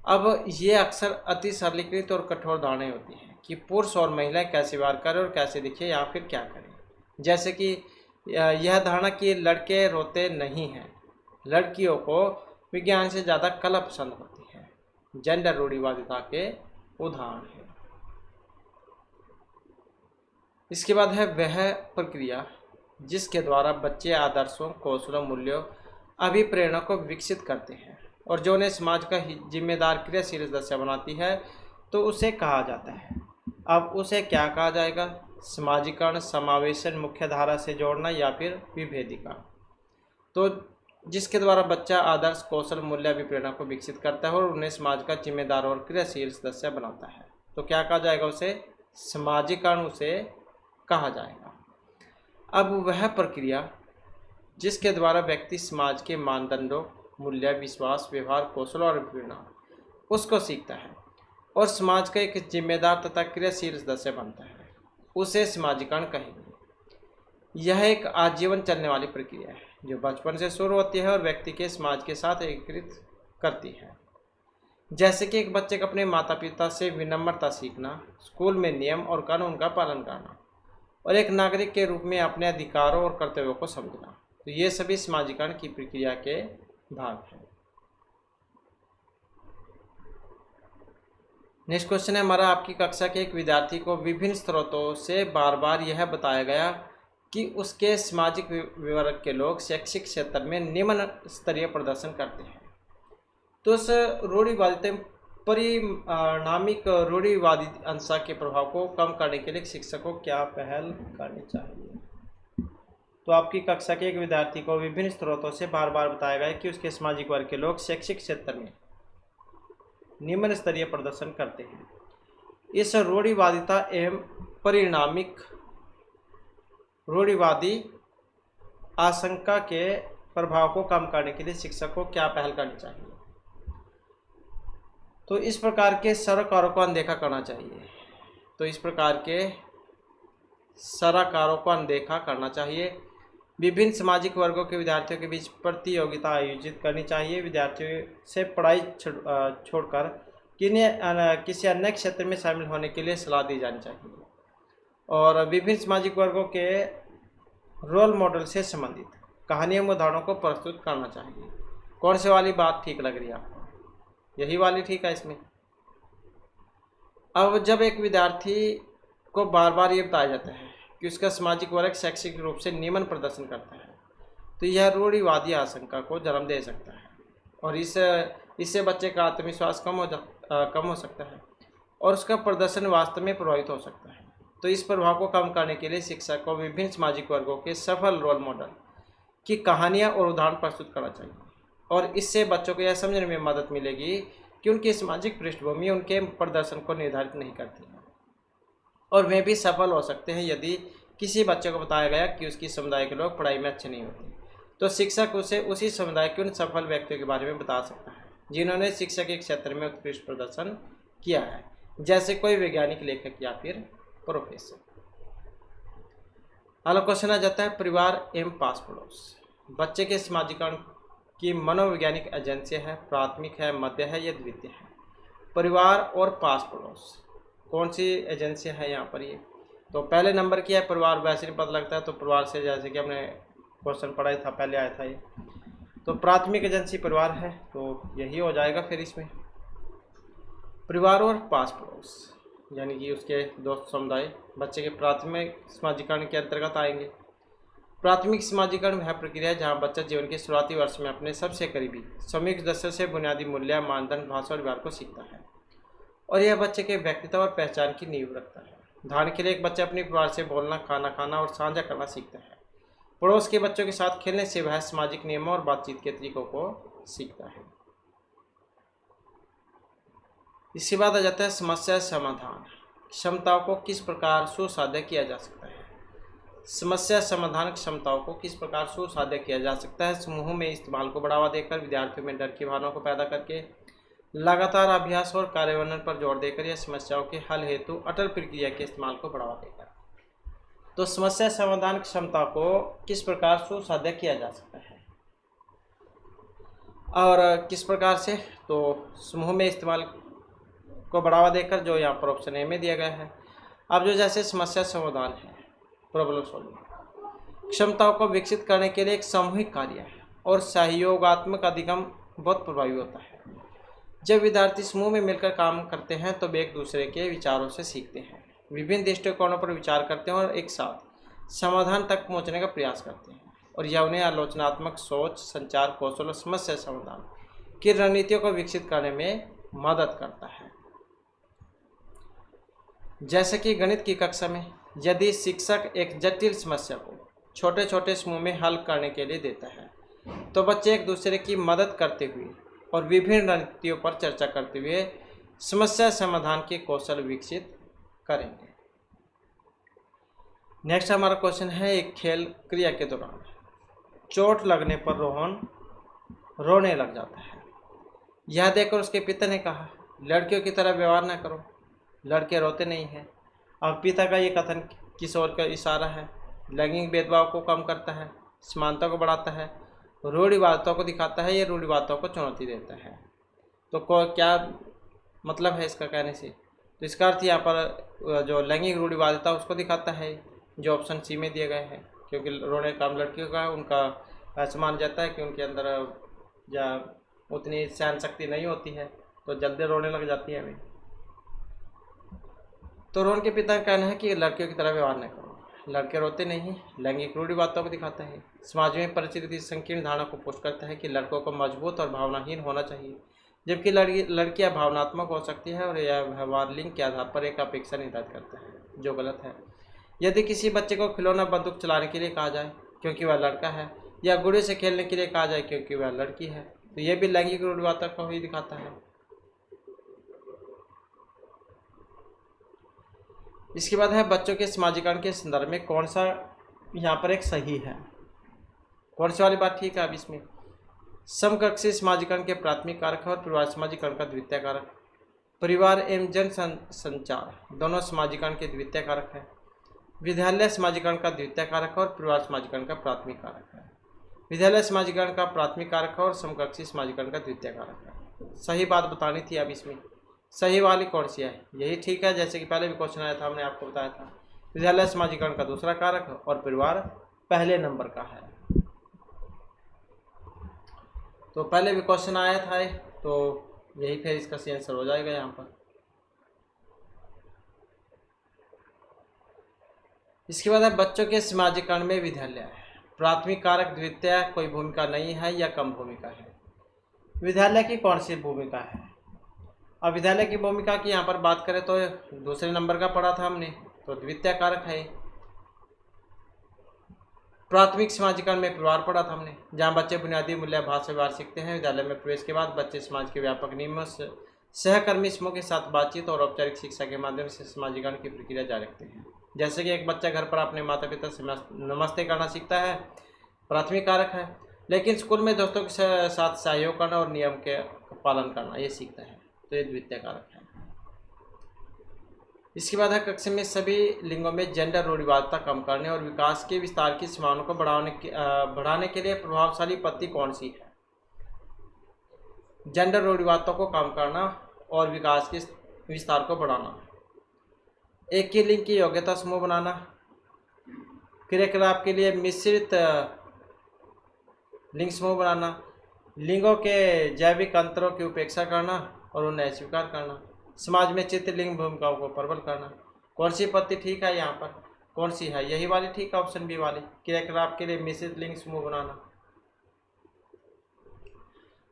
अब ये अक्सर अति सरलीकृत और कठोर धारणाएं होती हैं कि पुरुष और महिला कैसे व्यवहार करें और कैसे दिखे या फिर क्या करें। जैसे कि यह धारणा कि लड़के रोते नहीं हैं, लड़कियों को विज्ञान से ज़्यादा कला पसंद होती है, जेंडर रूढ़िवादिता के उदाहरण है। इसके बाद है वह प्रक्रिया जिसके द्वारा बच्चे आदर्शों, कौशलों, मूल्यों, अभिप्रेरणा को विकसित करते हैं और जो उन्हें समाज का जिम्मेदार क्रियाशील सदस्य बनाती है, तो उसे कहा जाता है। अब उसे क्या कहा जाएगा? समाजीकरण, समावेशन, मुख्य धारा से जोड़ना या फिर विभेदीकरण। तो जिसके द्वारा बच्चा आदर्श, कौशल, मूल्य, अभिप्रेरणा को विकसित करता है और उन्हें समाज का जिम्मेदार और क्रियाशील सदस्य बनाता है, तो क्या कहा जाएगा उसे? समाजीकरण उसे कहा जाएगा। अब वह प्रक्रिया जिसके द्वारा व्यक्ति समाज के मानदंडों, मूल्य, विश्वास, व्यवहार, कौशल और अभिप्रेरणा उसको सीखता है और समाज का एक जिम्मेदार तथा क्रियाशील सदस्य बनता है, उसे समाजीकरण कहेंगे। यह एक आजीवन चलने वाली प्रक्रिया है जो बचपन से शुरू होती है और व्यक्ति के समाज के साथ एकीकृत करती है। जैसे कि एक बच्चे को अपने माता पिता से विनम्रता सीखना, स्कूल में नियम और कानून का पालन करना और एक नागरिक के रूप में अपने अधिकारों और कर्तव्यों को समझना, तो ये सभी समाजीकरण की प्रक्रिया के भाग हैं। नेक्स्ट क्वेश्चन है हमारा, आपकी कक्षा के एक विद्यार्थी को विभिन्न स्रोतों से बार बार यह बताया गया कि उसके सामाजिक वर्ग के लोग शैक्षिक क्षेत्र में निम्न स्तरीय प्रदर्शन करते हैं, तो उस रूढ़िवादिता परिणामिक रूढ़िवादी अंश के प्रभाव को कम करने के लिए शिक्षक को क्या पहल करनी चाहिए? तो आपकी कक्षा के एक विद्यार्थी को विभिन्न स्रोतों से बार बार बताया गया कि उसके सामाजिक वर्ग के लोग शैक्षिक क्षेत्र में निम्न स्तरीय प्रदर्शन करते हैं। इस रूढ़िवादिता एवं परिणामिक रूढ़िवादी आशंका के प्रभाव को कम करने के लिए शिक्षक को क्या पहल करनी चाहिए? तो इस प्रकार के सरोकारों को अनदेखा करना चाहिए। तो इस प्रकार के सरोकारों को अनदेखा करना चाहिए। विभिन्न सामाजिक वर्गों के विद्यार्थियों के बीच प्रतियोगिता आयोजित करनी चाहिए। विद्यार्थियों से पढ़ाई छोड़कर किसी अन्य क्षेत्र में शामिल होने के लिए सलाह दी जानी चाहिए। और विभिन्न सामाजिक वर्गों के रोल मॉडल से संबंधित कहानियों में उदाहरणों को प्रस्तुत करना चाहिए। कौन से वाली बात ठीक लग रही है आपको? यही वाली ठीक है इसमें। अब जब एक विद्यार्थी को बार बार ये बताया जाता है कि उसका सामाजिक वर्ग शैक्षिक रूप से निम्न प्रदर्शन करता है, तो यह रूढ़िवादी आशंका को जन्म दे सकता है और इससे बच्चे का आत्मविश्वास कम हो सकता है और उसका प्रदर्शन वास्तव में प्रभावित हो सकता है। तो इस प्रभाव को कम करने के लिए शिक्षक को विभिन्न सामाजिक वर्गों के सफल रोल मॉडल की कहानियाँ और उदाहरण प्रस्तुत करना चाहिए और इससे बच्चों को यह समझने में मदद मिलेगी कि उनकी सामाजिक पृष्ठभूमि उनके प्रदर्शन को निर्धारित नहीं करती है और वे भी सफल हो सकते हैं। यदि किसी बच्चे को बताया गया कि उसकी समुदाय के लोग पढ़ाई में अच्छे नहीं होते, तो शिक्षक उसे उसी समुदाय के उन सफल व्यक्तियों के बारे में बता सकता है जिन्होंने शिक्षा के क्षेत्र में उत्कृष्ट प्रदर्शन किया है, जैसे कोई वैज्ञानिक, लेखक या फिर प्रोफेसर। अगला क्वेश्चन आ जाता है परिवार एवं पास पड़ोस। बच्चे के सामाजिकरण की मनोवैज्ञानिक एजेंसी है, प्राथमिक है, मध्य है या द्वितीय है? परिवार और पास पड़ोस कौन सी एजेंसी है यहाँ पर? ये तो पहले नंबर की है परिवार, वैसे नहीं पता लगता है तो परिवार से, जैसे कि हमने क्वेश्चन पढ़ा था पहले आया था ये, तो प्राथमिक एजेंसी परिवार है, तो यही हो जाएगा फिर इसमें। परिवार और पास पड़ोस यानी कि उसके दोस्त समुदाय बच्चे के प्राथमिक सामाजिकरण के अंतर्गत आएंगे। प्राथमिक सामाजिकरण वह प्रक्रिया है जहाँ बच्चा जीवन के शुरुआती वर्ष में अपने सबसे करीबी समूहिक सदस्यों से बुनियादी मूल्य, मानदंड, भाषा और व्यवहार को सीखता है और यह बच्चे के व्यक्तित्व और पहचान की नींव रखता है। उदाहरण के लिए एक बच्चा अपने परिवार से बोलना, खाना खाना और साझा करना सीखता है। पड़ोस के बच्चों के साथ खेलने से वह सामाजिक नियमों और बातचीत के तरीकों को सीखता है। इसके बाद आ जाता है समस्या समाधान क्षमताओं को किस प्रकार सुसाध्य किया जा सकता है? समस्या समाधान क्षमताओं को किस प्रकार सुसाध्य किया जा सकता है? समूह में इस्तेमाल को बढ़ावा देकर, विद्यार्थियों में डर की भावना को पैदा करके, लगातार अभ्यास और कार्यान्वयन पर जोर देकर या समस्याओं के हल हेतु अटल प्रक्रिया के इस्तेमाल को बढ़ावा देकर। तो समस्या समाधान क्षमता को किस प्रकार सुसाध्य किया जा सकता है और किस प्रकार से? तो समूह में इस्तेमाल को बढ़ावा देकर, जो यहाँ पर ऑप्शन ए में दिया गया है। अब जो जैसे समस्या समाधान है, प्रॉब्लम सॉल्विंग, क्षमताओं को विकसित करने के लिए एक सामूहिक कार्य है और सहयोगात्मक अधिगम बहुत प्रभावी होता है। जब विद्यार्थी समूह में मिलकर काम करते हैं तो वे एक दूसरे के विचारों से सीखते हैं, विभिन्न दृष्टिकोणों पर विचार करते हैं और एक साथ समाधान तक पहुंचने का प्रयास करते हैं और यह उन्हें आलोचनात्मक सोच, संचार कौशल और समस्या समाधान की रणनीतियों को विकसित करने में मदद करता है। जैसे कि गणित की कक्षा में यदि शिक्षक एक जटिल समस्या को छोटे छोटे समूह में हल करने के लिए देता है, तो बच्चे एक दूसरे की मदद करते हुए और विभिन्न रणनीतियों पर चर्चा करते हुए समस्या समाधान के कौशल विकसित करेंगे। नेक्स्ट हमारा क्वेश्चन है, एक खेल क्रिया के दौरान चोट लगने पर रोहन रोने लग जाता है। यह देखकर उसके पिता ने कहा, लड़कियों की तरह व्यवहार न करो, लड़के रोते नहीं हैं। अब पिता का ये कथन किस ओर का इशारा है? लैंगिक भेदभाव को कम करता है, समानता को बढ़ाता है, रूढ़िवादिता को दिखाता है या रूढ़िवादिता को चुनौती देता है? तो क्या मतलब है इसका कहने से? तो इसका अर्थ यहाँ पर जो लैंगिक रूढ़िवादिता उसको दिखाता है, जो ऑप्शन सी में दिए गए हैं, क्योंकि रोने का काम लड़कियों का, उनका ऐसा माना जाता है कि उनके अंदर या उतनी सहन शक्ति नहीं होती है तो जल्दी रोने लग जाती है। तो रोहन के पिता का कहना है कि लड़कियों की तरह व्यवहार न करो, लड़के रोते नहीं। लैंगिक रूढ़िवादिता को दिखाता है, समाज में प्रचलित संकीर्ण धारणा को पुष्ट करता है कि लड़कों को मजबूत और भावनाहीन होना चाहिए, जबकि लड़कियां भावनात्मक हो सकती है और यह व्यवहार लिंग के आधार पर एक अपेक्षा निर्धारित करता है, जो गलत है। यदि किसी बच्चे को खिलौना बंदूक चलाने के लिए कहा जाए क्योंकि वह लड़का है, या गुड़े से खेलने के लिए कहा जाए क्योंकि वह लड़की है, तो यह भी लैंगिक रूढ़िवादिता को ही दिखाता है। इसके बाद है बच्चों के समाजीकरण के संदर्भ में कौन सा यहाँ पर एक सही है कौन सी वाली बात ठीक है? अब इसमें समकक्षी समाजीकरण के प्राथमिक कारक है और परिवार समाजीकरण का द्वितीय कारक। परिवार एवं जन संचार दोनों समाजीकरण के द्वितीय कारक है। विद्यालय समाजीकरण का द्वितीय कारक है और परिवार समाजीकरण का प्राथमिक कारक है। विद्यालय समाजीकरण का प्राथमिक कारक है और समकक्षी समाजीकरण का द्वितीय कारक है। सही बात बतानी थी। अब इसमें सही वाली कौन सी है? यही ठीक है, जैसे कि पहले भी क्वेश्चन आया था, हमने आपको बताया था विद्यालय समाजीकरण का दूसरा कारक है और परिवार पहले नंबर का है। तो पहले भी क्वेश्चन आया था, तो यही फिर इसका सही आंसर हो जाएगा यहाँ पर। इसके बाद है बच्चों के समाजीकरण में विद्यालय प्राथमिक कारक द्वितीय कोई भूमिका नहीं है या कम भूमिका है। विद्यालय की कौन सी भूमिका है? अब विद्यालय की भूमिका की यहाँ पर बात करें तो दूसरे नंबर का पढ़ा था हमने, तो द्वितीय कारक है। प्राथमिक समाजीकरण में परिवार पढ़ा था हमने, जहाँ बच्चे बुनियादी मूल्य भाषा व्यवहार सीखते हैं। विद्यालय में प्रवेश के बाद बच्चे समाज के व्यापक नियमों से सहकर्मी समूह के साथ बातचीत और औपचारिक शिक्षा के माध्यम से समाजीकरण की प्रक्रिया जारी रखते हैं। जैसे कि एक बच्चा घर पर अपने माता पिता से नमस्ते करना सीखता है, प्राथमिक कारक है, लेकिन स्कूल में दोस्तों के साथ सहयोग करना और नियम के पालन करना ये सीखता है, तो ये द्वितीय कारक है। इसके बाद है कक्षा में सभी लिंगों में जेंडर रूढ़िवादिता कम करने और विकास के विस्तार की सीमाओं को बढ़ाने के लिए प्रभावशाली पद्धति कौन सी है? जेंडर रूढ़िवादिता को कम करना और विकास के विस्तार को बढ़ाना। एक ही लिंग की योग्यता समूह बनाना, क्रियाकलाप के लिए मिश्रित लिंग समूह बनाना, लिंगों के जैविक अंतरों की उपेक्षा करना और उन्हें स्वीकार करना, समाज में चित्रलिंग भूमिकाओं को प्रबल करना। कौन सी पद्धति ठीक है? यहाँ पर कौन सी है? यही वाली ठीक है, ऑप्शन बी वाली, क्रियाकलाप के लिए मिश्रित लिंग समूह बनाना।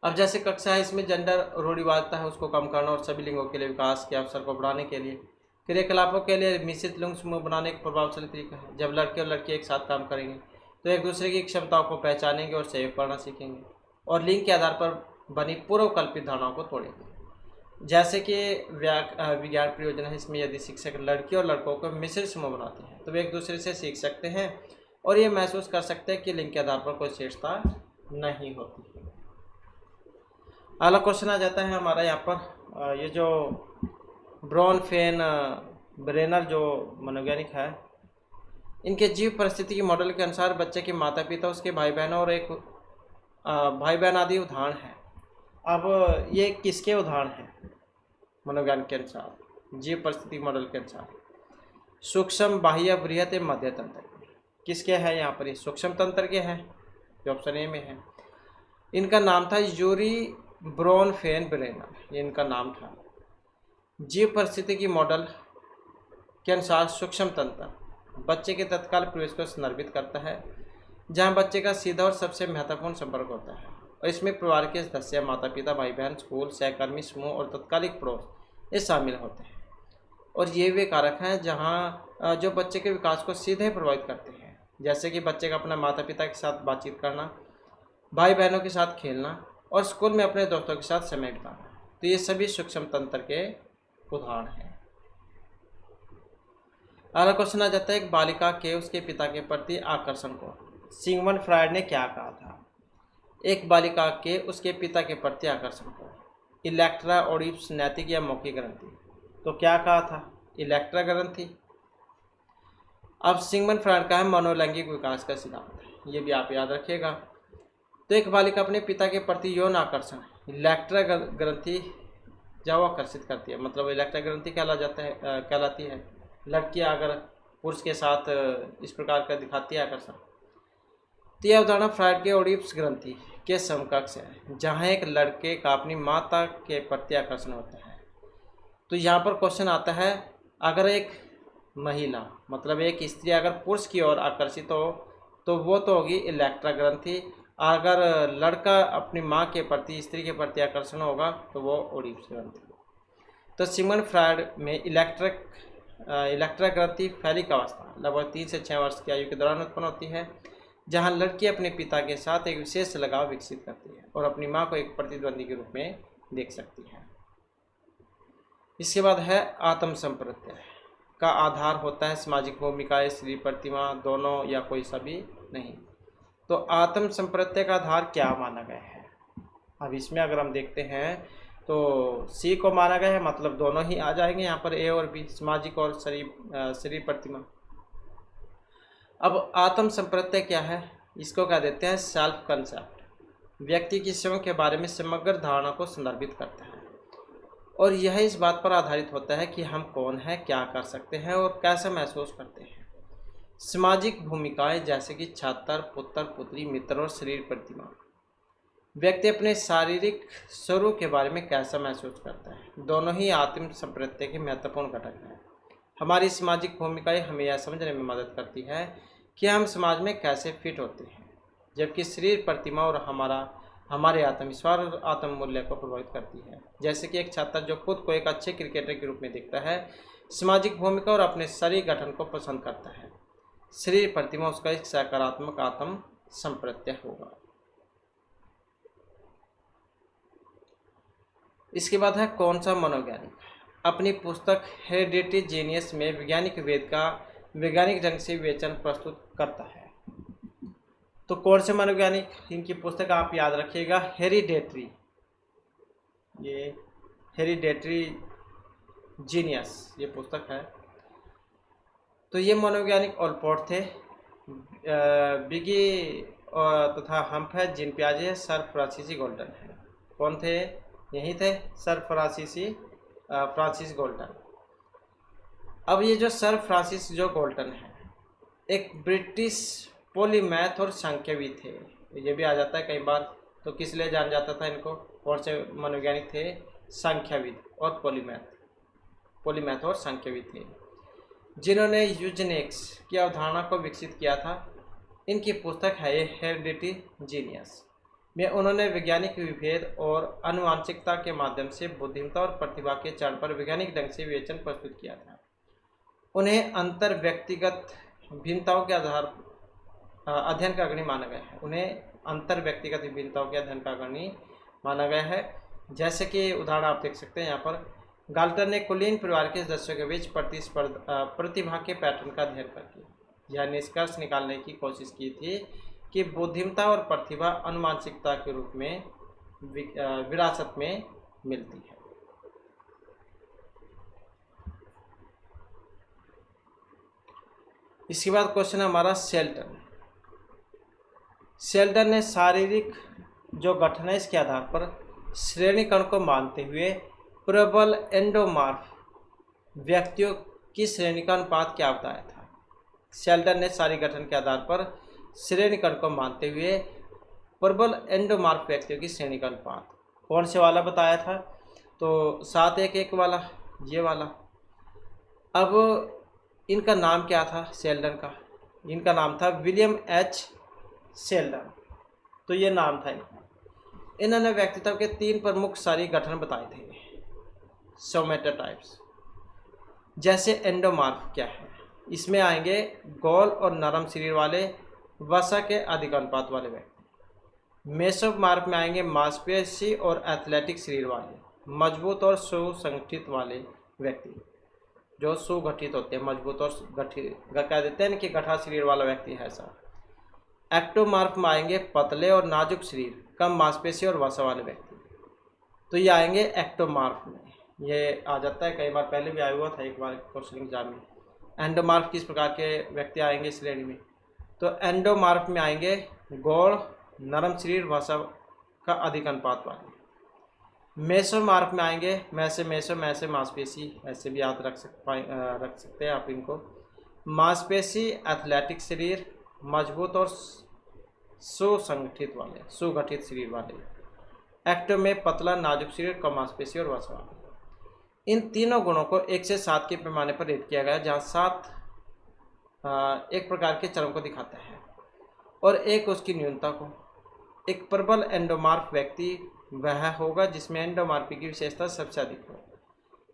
अब जैसे कक्षा है, इसमें जेंडर रूढ़िवादिता है उसको कम करना और सभी लिंगों के लिए विकास के अवसर को बढ़ाने के लिए क्रियाकलापों के लिए मिश्रित लिंग समूह बनाने एक प्रभावशाली तरीका है। जब लड़के और लड़की एक साथ काम करेंगे तो एक दूसरे की क्षमताओं को पहचानेंगे और सहयोग करना सीखेंगे और लिंग के आधार पर बनी पूर्व कल्पित धारणाओं को तोड़ेंगे। जैसे कि विज्ञान परियोजना है, इसमें यदि शिक्षक लड़की और लड़कों को मिश्रित समूह बनाते हैं तो वे एक दूसरे से सीख सकते हैं और ये महसूस कर सकते हैं कि लिंग के आधार पर कोई श्रेष्ठता नहीं होती। अगला क्वेश्चन आ जाता है हमारा यहाँ पर, ये जो ब्रॉनफेन ब्रेनर जो मनोवैज्ञानिक है, इनके जीव परिस्थिति मॉडल के अनुसार बच्चे के माता पिता, उसके भाई बहन और एक भाई बहन आदि उदाहरण है। अब ये किसके उदाहरण हैं? मनोविज्ञान के अनुसार, जीव परिस्थिति मॉडल के अनुसार सूक्ष्म, बाह्य, बृहत एवं मध्य तंत्र किसके हैं? यहाँ पर ये सूक्ष्म तंत्र के हैं, जो ऑप्शन ए में है। इनका नाम था यूरी ब्रॉनफेन ब्रेनर, ये इनका नाम था। जीव परिस्थिति मॉडल के अनुसार सूक्ष्म तंत्र बच्चे के तत्काल प्रवेश को संदर्भित करता है, जहां बच्चे का सीधा और सबसे महत्वपूर्ण संपर्क होता है और इसमें परिवार के सदस्य, माता पिता, भाई बहन, स्कूल, सहकर्मी समूह और तत्कालिक पड़ोस ये शामिल होते हैं। और ये वे कारक हैं जहां जो बच्चे के विकास को सीधे प्रभावित करते हैं, जैसे कि बच्चे का अपने माता पिता के साथ बातचीत करना, भाई बहनों के साथ खेलना और स्कूल में अपने दोस्तों के साथ समय बिताना। तो ये सभी सूक्ष्म तंत्र के उदाहरण हैं। अगला क्वेश्चन आ जाता है, एक बालिका के उसके पिता के प्रति आकर्षण को सिगमंड फ्रायड ने क्या कहा था? एक बालिका के उसके पिता के प्रति आकर्षण को इलेक्ट्रा ओडिप्स नैतिक या मौखिक ग्रंथि, तो क्या कहा था? इलेक्ट्रा ग्रंथि। अब सिगमंड फ्रायड का है मनोलैंगिक विकास का सिद्धांत, ये भी आप याद रखिएगा। तो एक बालिका अपने पिता के प्रति यौन आकर्षण इलेक्ट्रा ग्रंथि जब आकर्षित करती है, मतलब इलेक्ट्रा ग्रंथि कहलाती है। लड़कियां अगर पुरुष के साथ इस प्रकार का दिखाती है आकर्षण, तो यह उदाहरण फ्रायड के ओडिपस ग्रंथि के समकक्ष है, जहां एक लड़के का अपनी माता के प्रति आकर्षण होता है। तो यहाँ पर क्वेश्चन आता है, अगर एक महिला मतलब एक स्त्री अगर पुरुष की ओर आकर्षित हो तो वो तो होगी इलेक्ट्रा ग्रंथि, अगर लड़का अपनी माँ के प्रति, स्त्री के प्रति आकर्षण होगा तो वो ओडिपस ग्रंथि। तो सिगमंड फ्रायड में इलेक्ट्रा ग्रंथि फैलिक अवस्था लगभग 3 से 6 वर्ष की आयु के दौरान उत्पन्न होती है, जहां लड़की अपने पिता के साथ एक विशेष लगाव विकसित करती है और अपनी मां को एक प्रतिद्वंदी के रूप में देख सकती है। इसके बाद है आत्मसंप्रत्यय का आधार होता है सामाजिक भूमिकाएं, श्री प्रतिमा, दोनों या कोई सभी नहीं। तो आत्म संप्रत्यय का आधार क्या माना गया है? अब इसमें अगर हम देखते हैं तो सी को माना गया है, मतलब दोनों ही आ जाएंगे यहाँ पर, ए और बी, सामाजिक और शरीर प्रतिमा। अब आत्म संप्रत्यय क्या है? इसको क्या देते हैं? Self concept. व्यक्ति की स्वयं के बारे में समग्र धारणा को संदर्भित करता है और यह इस बात पर आधारित होता है कि हम कौन हैं, क्या कर सकते हैं और कैसे महसूस करते हैं। सामाजिक भूमिकाएं जैसे कि छात्र, पुत्र, पुत्री, मित्र और शरीर प्रतिमा। व्यक्ति अपने शारीरिक स्वरूप के बारे में कैसा महसूस करता है। दोनों ही आत्म संप्रत्यय के महत्वपूर्ण घटक हैं। हमारी सामाजिक भूमिकाएं हमें यह समझने में मदद करती है कि हम समाज में कैसे फिट होते हैं, जबकि शरीर प्रतिमा और हमारे आत्मविश्वास और आत्म मूल्य को प्रभावित करती है। जैसे कि एक छात्र जो खुद को एक अच्छे क्रिकेटर के रूप में देखता है, सामाजिक भूमिका और अपने शरीर गठन को पसंद करता है, शरीर प्रतिमा उसका एक सकारात्मक आत्म संप्रत्यय होगा। इसके बाद है कौन सा मनोवैज्ञानिक? अपनी पुस्तक हेरिडिटी जीनियस में वैज्ञानिक वेद का वैज्ञानिक ढंग से विवेचन प्रस्तुत करता है। तो कौन से मनोवैज्ञानिक? इनकी पुस्तक आप याद रखिएगा, हेरिडेटरी, ये हेरिडेटरी जीनियस ये पुस्तक है। तो ये मनोवैज्ञानिक ओलपोर्ट थे, बिगी तथा हम्प है, जीन पियाजे है, सर फ्रांसीसी गोल्टन है। कौन थे? यही थे, सर फ्रांसिस गोल्टन। अब ये जो सर फ्रांसिस जो गोल्टन है, एक ब्रिटिश पॉलीमैथ और संख्याविद थे। ये भी आ जाता है कई बार, तो किस लिए जान जाता था इनको? कौन से मनोवैज्ञानिक थे? संख्याविद और पॉलीमैथ और संख्याविद थे, जिन्होंने यूजेनिक्स की अवधारणा को विकसित किया था। इनकी पुस्तक है हेरिडिटी जीनियस में उन्होंने वैज्ञानिक विभेद और आनुवांशिकता के माध्यम से बुद्धिमत्ता और प्रतिभा के चरण पर वैज्ञानिक ढंग से विवेचन प्रस्तुत किया था। उन्हें अंतर व्यक्तिगत भिन्नताओं के आधार अध्ययन का अग्रणी माना गया है। उन्हें अंतर व्यक्तिगत भिन्नताओं के अध्ययन का अग्रणी माना गया है। जैसे कि उदाहरण आप देख सकते हैं यहाँ पर, गाल्टन ने कुलीन परिवार के सदस्यों के बीच प्रतिभा के पैटर्न का अध्ययन करके यह निष्कर्ष निकालने की कोशिश की थी कि बुद्धिमत्ता और प्रतिभा अनुवांशिकता के रूप में विरासत में मिलती है। इसके बाद क्वेश्चन है हमारा शेल्डन ने शारीरिक जो गठन है इसके आधार पर श्रेणीकरण को मानते हुए प्रबल एंडोमार्फ व्यक्तियों की श्रेणी का अनुपात क्या बताया था? शेल्डन ने शारीरिक गठन के आधार पर श्रेणीकरण को मानते हुए प्रबल एंडोमार्फ व्यक्तियों की श्रेणी का अनुपात कौन से वाला बताया था? तो 7-1-1 वाला, ये वाला। अब इनका नाम क्या था शेल्डन का? इनका नाम था विलियम एच शेल्डन। तो ये नाम था इनका। इन्होंने व्यक्तित्व के 3 प्रमुख शारीरिक गठन बताए थे, सोमेटोटाइप्स। जैसे एंडोमार्फ क्या है? इसमें आएंगे गोल और नरम शरीर वाले, वसा के अधिक अनुपात वाले व्यक्ति। मेसोमार्फ में आएंगे मांसपेशी और एथलेटिक शरीर वाले, मजबूत और सुसंगठित वाले व्यक्ति, जो सुगठित होते हैं, मजबूत और गठित, कह देते हैं कि गठा शरीर वाला व्यक्ति है ऐसा। एक्टोमार्फ में आएंगे पतले और नाजुक शरीर, कम मांसपेशी और वसा वाले व्यक्ति। तो ये आएंगे एक्टोमार्फ में, ये आ जाता है कई बार, पहले भी आया हुआ था एक बार क्वेश्चन एग्जाम में। एंडोमार्फ किस प्रकार के व्यक्ति आएंगे इस श्रेणी में? तो एंडोमार्फ में आएंगे गौड़, नरम शरीर, वसा का अधिक अनुपात वाले। मेसोमार्फ में आएंगे मैसे मांसपेशी, ऐसे भी याद रख सकते हैं आप इनको। मांसपेशी, एथलेटिक शरीर, मजबूत और सुगठित शरीर वाले। एक्टो में पतला, नाजुक शरीर, कम मांसपेशी और वसा वाले। इन तीनों गुणों को 1 से 7 के पैमाने पर रेट किया गया, जहाँ 7 एक प्रकार के चरम को दिखाता है और 1 उसकी न्यूनता को। एक प्रबल एंडोमार्फ व्यक्ति वह होगा जिसमें एंडोमार्फी की विशेषता सबसे अधिक हो,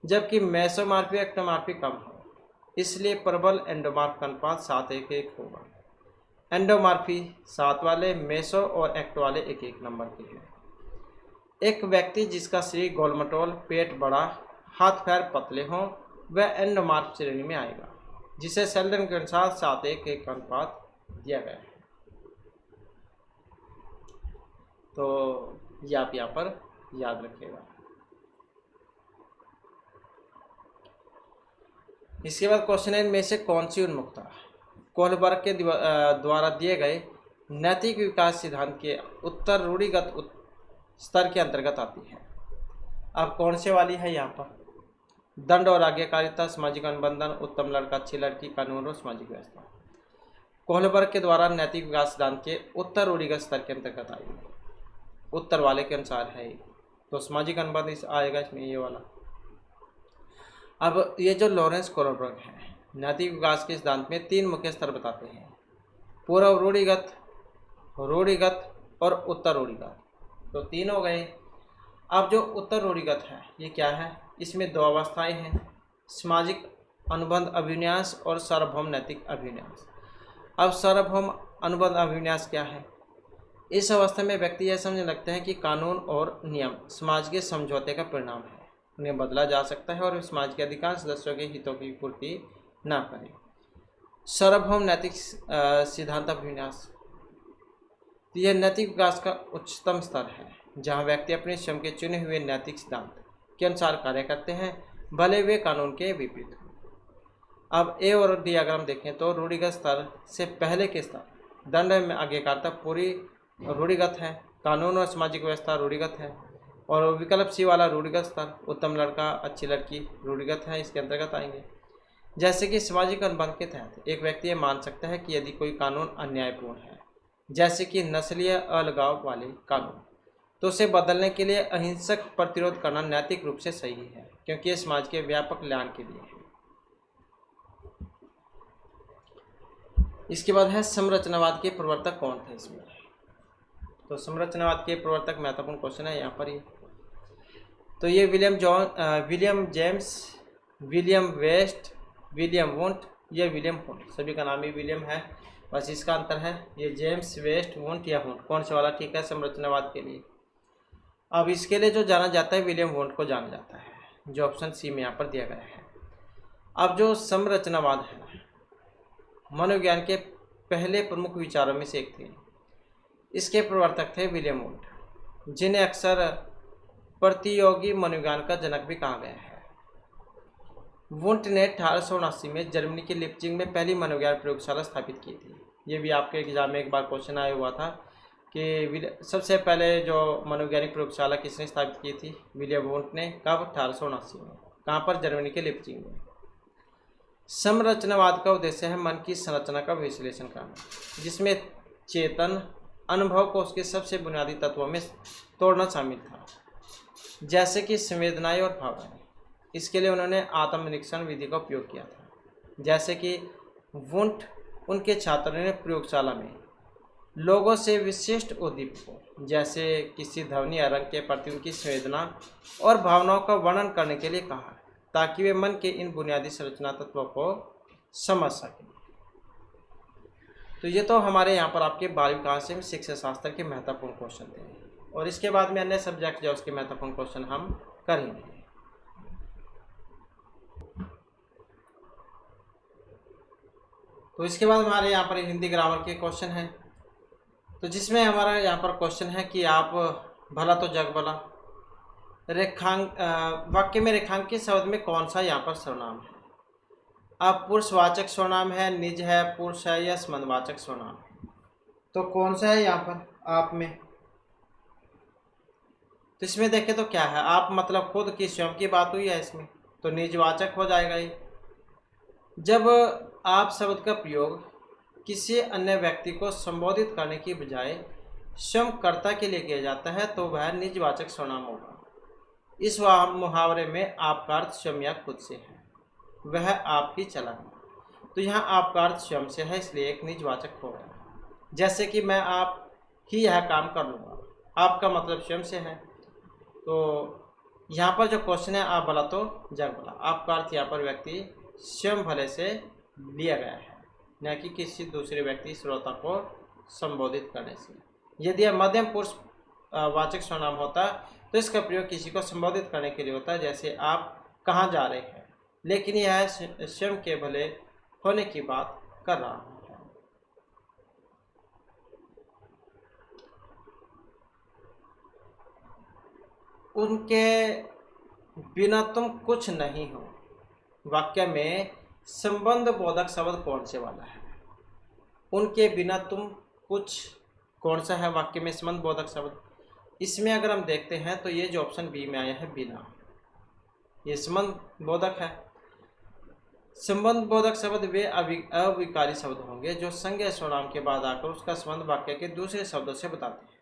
जबकि मेसोमार्फी एक्टोमार्फी कम हो। इसलिए प्रबल एंडोमार्फ का अनुपात 7-1-1 होगा। एंडोमार्फी 7 वाले, मेसो और एक्टो वाले 1-1 नंबर के हैं। एक व्यक्ति जिसका शरीर गोलमटोल, पेट बड़ा, हाथ पैर पतले हों, वह एंडोमार्फ श्रेणी में आएगा, जिसे शेल्डन के अनुसार 7-1-1 का अनुपात दिया गया है। तो ये आप यहाँ पर याद रखिएगा। इसके बाद क्वेश्चन है, इनमें से कौन सी उन्मुखता कोहलबर्ग के द्वारा दिए गए नैतिक विकास सिद्धांत के उत्तर रूढ़िगत स्तर के अंतर्गत आती है? अब कौन से वाली है यहाँ पर? दंड और आज्ञाकारिता, सामाजिक अनुबंधन, उत्तम लड़का अच्छी लड़की, कानून और सामाजिक व्यवस्था। कोहलबर्ग के द्वारा नैतिक विकास सिद्धांत के उत्तर रूढ़िगत स्तर के अंतर्गत आएगी, उत्तर वाले के अनुसार है, तो सामाजिक अनुबंध इस आएगा इसमें, ये वाला। अब ये जो लॉरेंस कोहलबर्ग है, नैतिक विकास के सिद्धांत में 3 मुख्य स्तर बताते हैं, पूर्व रूढ़िगत, रूढ़िगत और उत्तर रूढ़िगत, तो 3 हो गए। अब जो उत्तर रूढ़िगत है ये क्या है? इसमें 2 अवस्थाएं हैं, सामाजिक अनुबंध अभिन्यास और सार्वभौम नैतिक अभिन्यास। अब सार्वभौम अनुबंध अभिन्यास क्या है? इस अवस्था में व्यक्ति यह समझने लगते हैं कि कानून और नियम समाज के समझौते का परिणाम है, उन्हें बदला जा सकता है और समाज के अधिकांश सदस्यों के हितों की पूर्ति न करें। सार्वभौम नैतिक सिद्धांत अभिन्यास, तो यह नैतिक विकास का उच्चतम स्तर है, जहां व्यक्ति अपने स्वयं के चुने हुए नैतिक सिद्धांत के अनुसार कार्य करते हैं, भले वे कानून के विपरीत हों। अब ए और डी अगर हम देखें तो रूढ़िगत स्तर से पहले के स्तर दंड में आज्ञाकारिता पूरी रूढ़िगत है, कानून और सामाजिक व्यवस्था रूढ़िगत है, और विकल्प सी वाला रूढ़िगत स्तर उत्तम लड़का अच्छी लड़की रूढ़िगत है, इसके अंतर्गत आएंगे। जैसे कि सामाजिक अनुबंध के तहत एक व्यक्ति ये मान सकता है कि यदि कोई कानून अन्यायपूर्ण है, जैसे कि नस्लीय अलगाव वाले कानून, तो उसे बदलने के लिए अहिंसक प्रतिरोध करना नैतिक रूप से सही है, क्योंकि ये समाज के व्यापक कल्याण के लिए है। इसके बाद है संरचनावाद के प्रवर्तक कौन थे इसमें? तो संरचनावाद के प्रवर्तक महत्वपूर्ण क्वेश्चन है यहाँ पर ये। तो ये William James, William West, William Wundt, या विलियम हुंट, सभी का नाम ही विलियम है, बस इसका अंतर है, ये जेम्स, वेस्ट, वुंट या हुंट, कौन सा वाला ठीक है संरचनावाद के लिए? अब इसके लिए जो जाना जाता है विलियम वुंट को जाना जाता है, जो ऑप्शन सी में यहाँ पर दिया गया है। अब जो संरचनावाद है मनोविज्ञान के पहले प्रमुख विचारों में से एक थे। इसके प्रवर्तक थे विलियम वुंट, जिन्हें अक्सर प्रतियोगी मनोविज्ञान का जनक भी कहा गया है। वुंट ने 1879 में जर्मनी के लिप्जिग में पहली मनोविज्ञान प्रयोगशाला स्थापित की थी। ये भी आपके एग्जाम में एक बार क्वेश्चन आया हुआ था कि सबसे पहले जो मनोवैज्ञानिक प्रयोगशाला किसने स्थापित की थी? विलियम वुंट ने। कब? 1879 में। कहाँ पर? जर्मनी के लिप्जिग में। संरचनावाद का उद्देश्य है मन की संरचना का विश्लेषण करना, जिसमें चेतन अनुभव को उसके सबसे बुनियादी तत्वों में तोड़ना शामिल था, जैसे कि संवेदनाएं और भावनाएं। इसके लिए उन्होंने आत्मनिरीक्षण विधि का उपयोग किया था। जैसे कि वुंट उनके छात्रों ने प्रयोगशाला में लोगों से विशिष्ट उद्दीपकों जैसे किसी ध्वनि या रंग के प्रति उनकी संवेदना और भावनाओं का वर्णन करने के लिए कहा, ताकि वे मन के इन बुनियादी संरचना तत्वों को समझ सकें। तो ये तो हमारे यहाँ पर आपके 12वीं कक्षा में शिक्षा शास्त्र के महत्वपूर्ण क्वेश्चन थे, और इसके बाद में अन्य सब्जेक्ट जो उसके महत्वपूर्ण क्वेश्चन हम करेंगे। तो इसके बाद हमारे यहाँ पर हिंदी ग्रामर के क्वेश्चन हैं, तो जिसमें हमारा यहाँ पर क्वेश्चन है कि आप भला तो जग भला वाक्य में रेखांकित शब्द में कौन सा यहाँ पर सर्वनाम है? अब पुरुषवाचक सर्वनाम है, निज है, पुरुष है, या संबंधवाचक सर्वनाम है? तो कौन सा है यहाँ पर आप में? तो इसमें देखें तो क्या है, आप मतलब खुद की स्वयं की बात हुई है इसमें, तो निजवाचक हो जाएगा ये। जब आप शब्द का प्रयोग किसी अन्य व्यक्ति को संबोधित करने की बजाय स्वयं कर्ता के लिए किया जाता है तो वह निजवाचक सर्वनाम होगा। इस मुहावरे में आपका अर्थ स्वयं या खुद से है, वह आप ही चला गया। तो यहाँ आपका अर्थ स्वयं से है, इसलिए एक निजवाचक हो गया। जैसे कि मैं आप ही यह काम कर लूँगा, आपका मतलब स्वयं से है। तो यहाँ पर जो क्वेश्चन है आप भला तो जग भला, आपका अर्थ यहाँ पर व्यक्ति स्वयं भले से लिया गया है, न कि किसी दूसरे व्यक्ति श्रोता को संबोधित करने से। यदि यह मध्यम पुरुष वाचक सर्वनाम होता तो इसका प्रयोग किसी को संबोधित करने के लिए होता है, जैसे आप कहाँ जा रहे हैं, लेकिन यह स्वयं के भले होने की बात कर रहा है। उनके बिना तुम कुछ नहीं हो वाक्य में संबंध बोधक शब्द कौन से वाला है? उनके बिना तुम कुछ कौन सा है वाक्य में संबंध बोधक शब्द? इसमें अगर हम देखते हैं तो ये जो ऑप्शन बी में आया है बिना, ये संबंध बोधक है। संबंध बोधक शब्द वे अविकारी शब्द होंगे जो संज्ञा सर्वनाम के बाद आकर उसका संबंध वाक्य के दूसरे शब्दों से बताते हैं,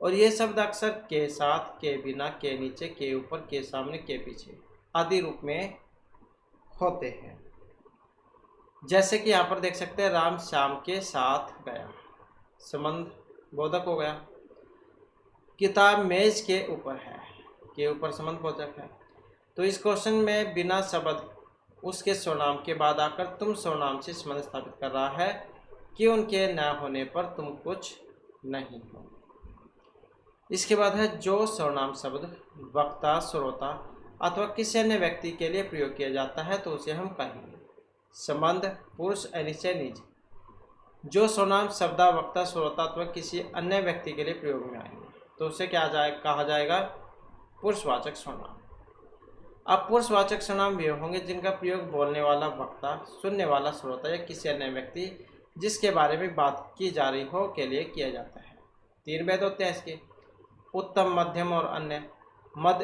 और ये शब्द अक्सर के साथ, के बिना, के नीचे, के ऊपर, के सामने, के पीछे आदि रूप में होते हैं। जैसे कि यहाँ पर देख सकते हैं, राम श्याम के साथ गया, संबंध बोधक हो गया। किताब मेज के ऊपर है, के ऊपर संबंध बोधक है। तो इस क्वेश्चन में बिना शब्द उसके सर्वनाम के बाद आकर तुम सर्वनाम से संबंध स्थापित कर रहा है कि उनके न होने पर तुम कुछ नहीं हो। इसके बाद है जो सर्वनाम शब्द वक्ता, श्रोता अथवा किसी अन्य व्यक्ति के लिए प्रयोग किया जाता है तो उसे हम कहेंगे संबंध पुरुष अनिश्चय निज। जो सर्वनाम शब्द वक्ता, श्रोता अथवा किसी अन्य व्यक्ति के लिए प्रयोग में आएंगे तो उसे क्या कहा जाएगा? पुरुषवाचक सर्वनाम। अब पुरुषवाचक सर्वनाम वे होंगे जिनका प्रयोग बोलने वाला वक्ता, सुनने वाला श्रोता या किसी अन्य व्यक्ति जिसके बारे में बात की जा रही हो के लिए किया जाता है। 3 भेद होते हैं इसके, उत्तम, मध्यम और अन्य।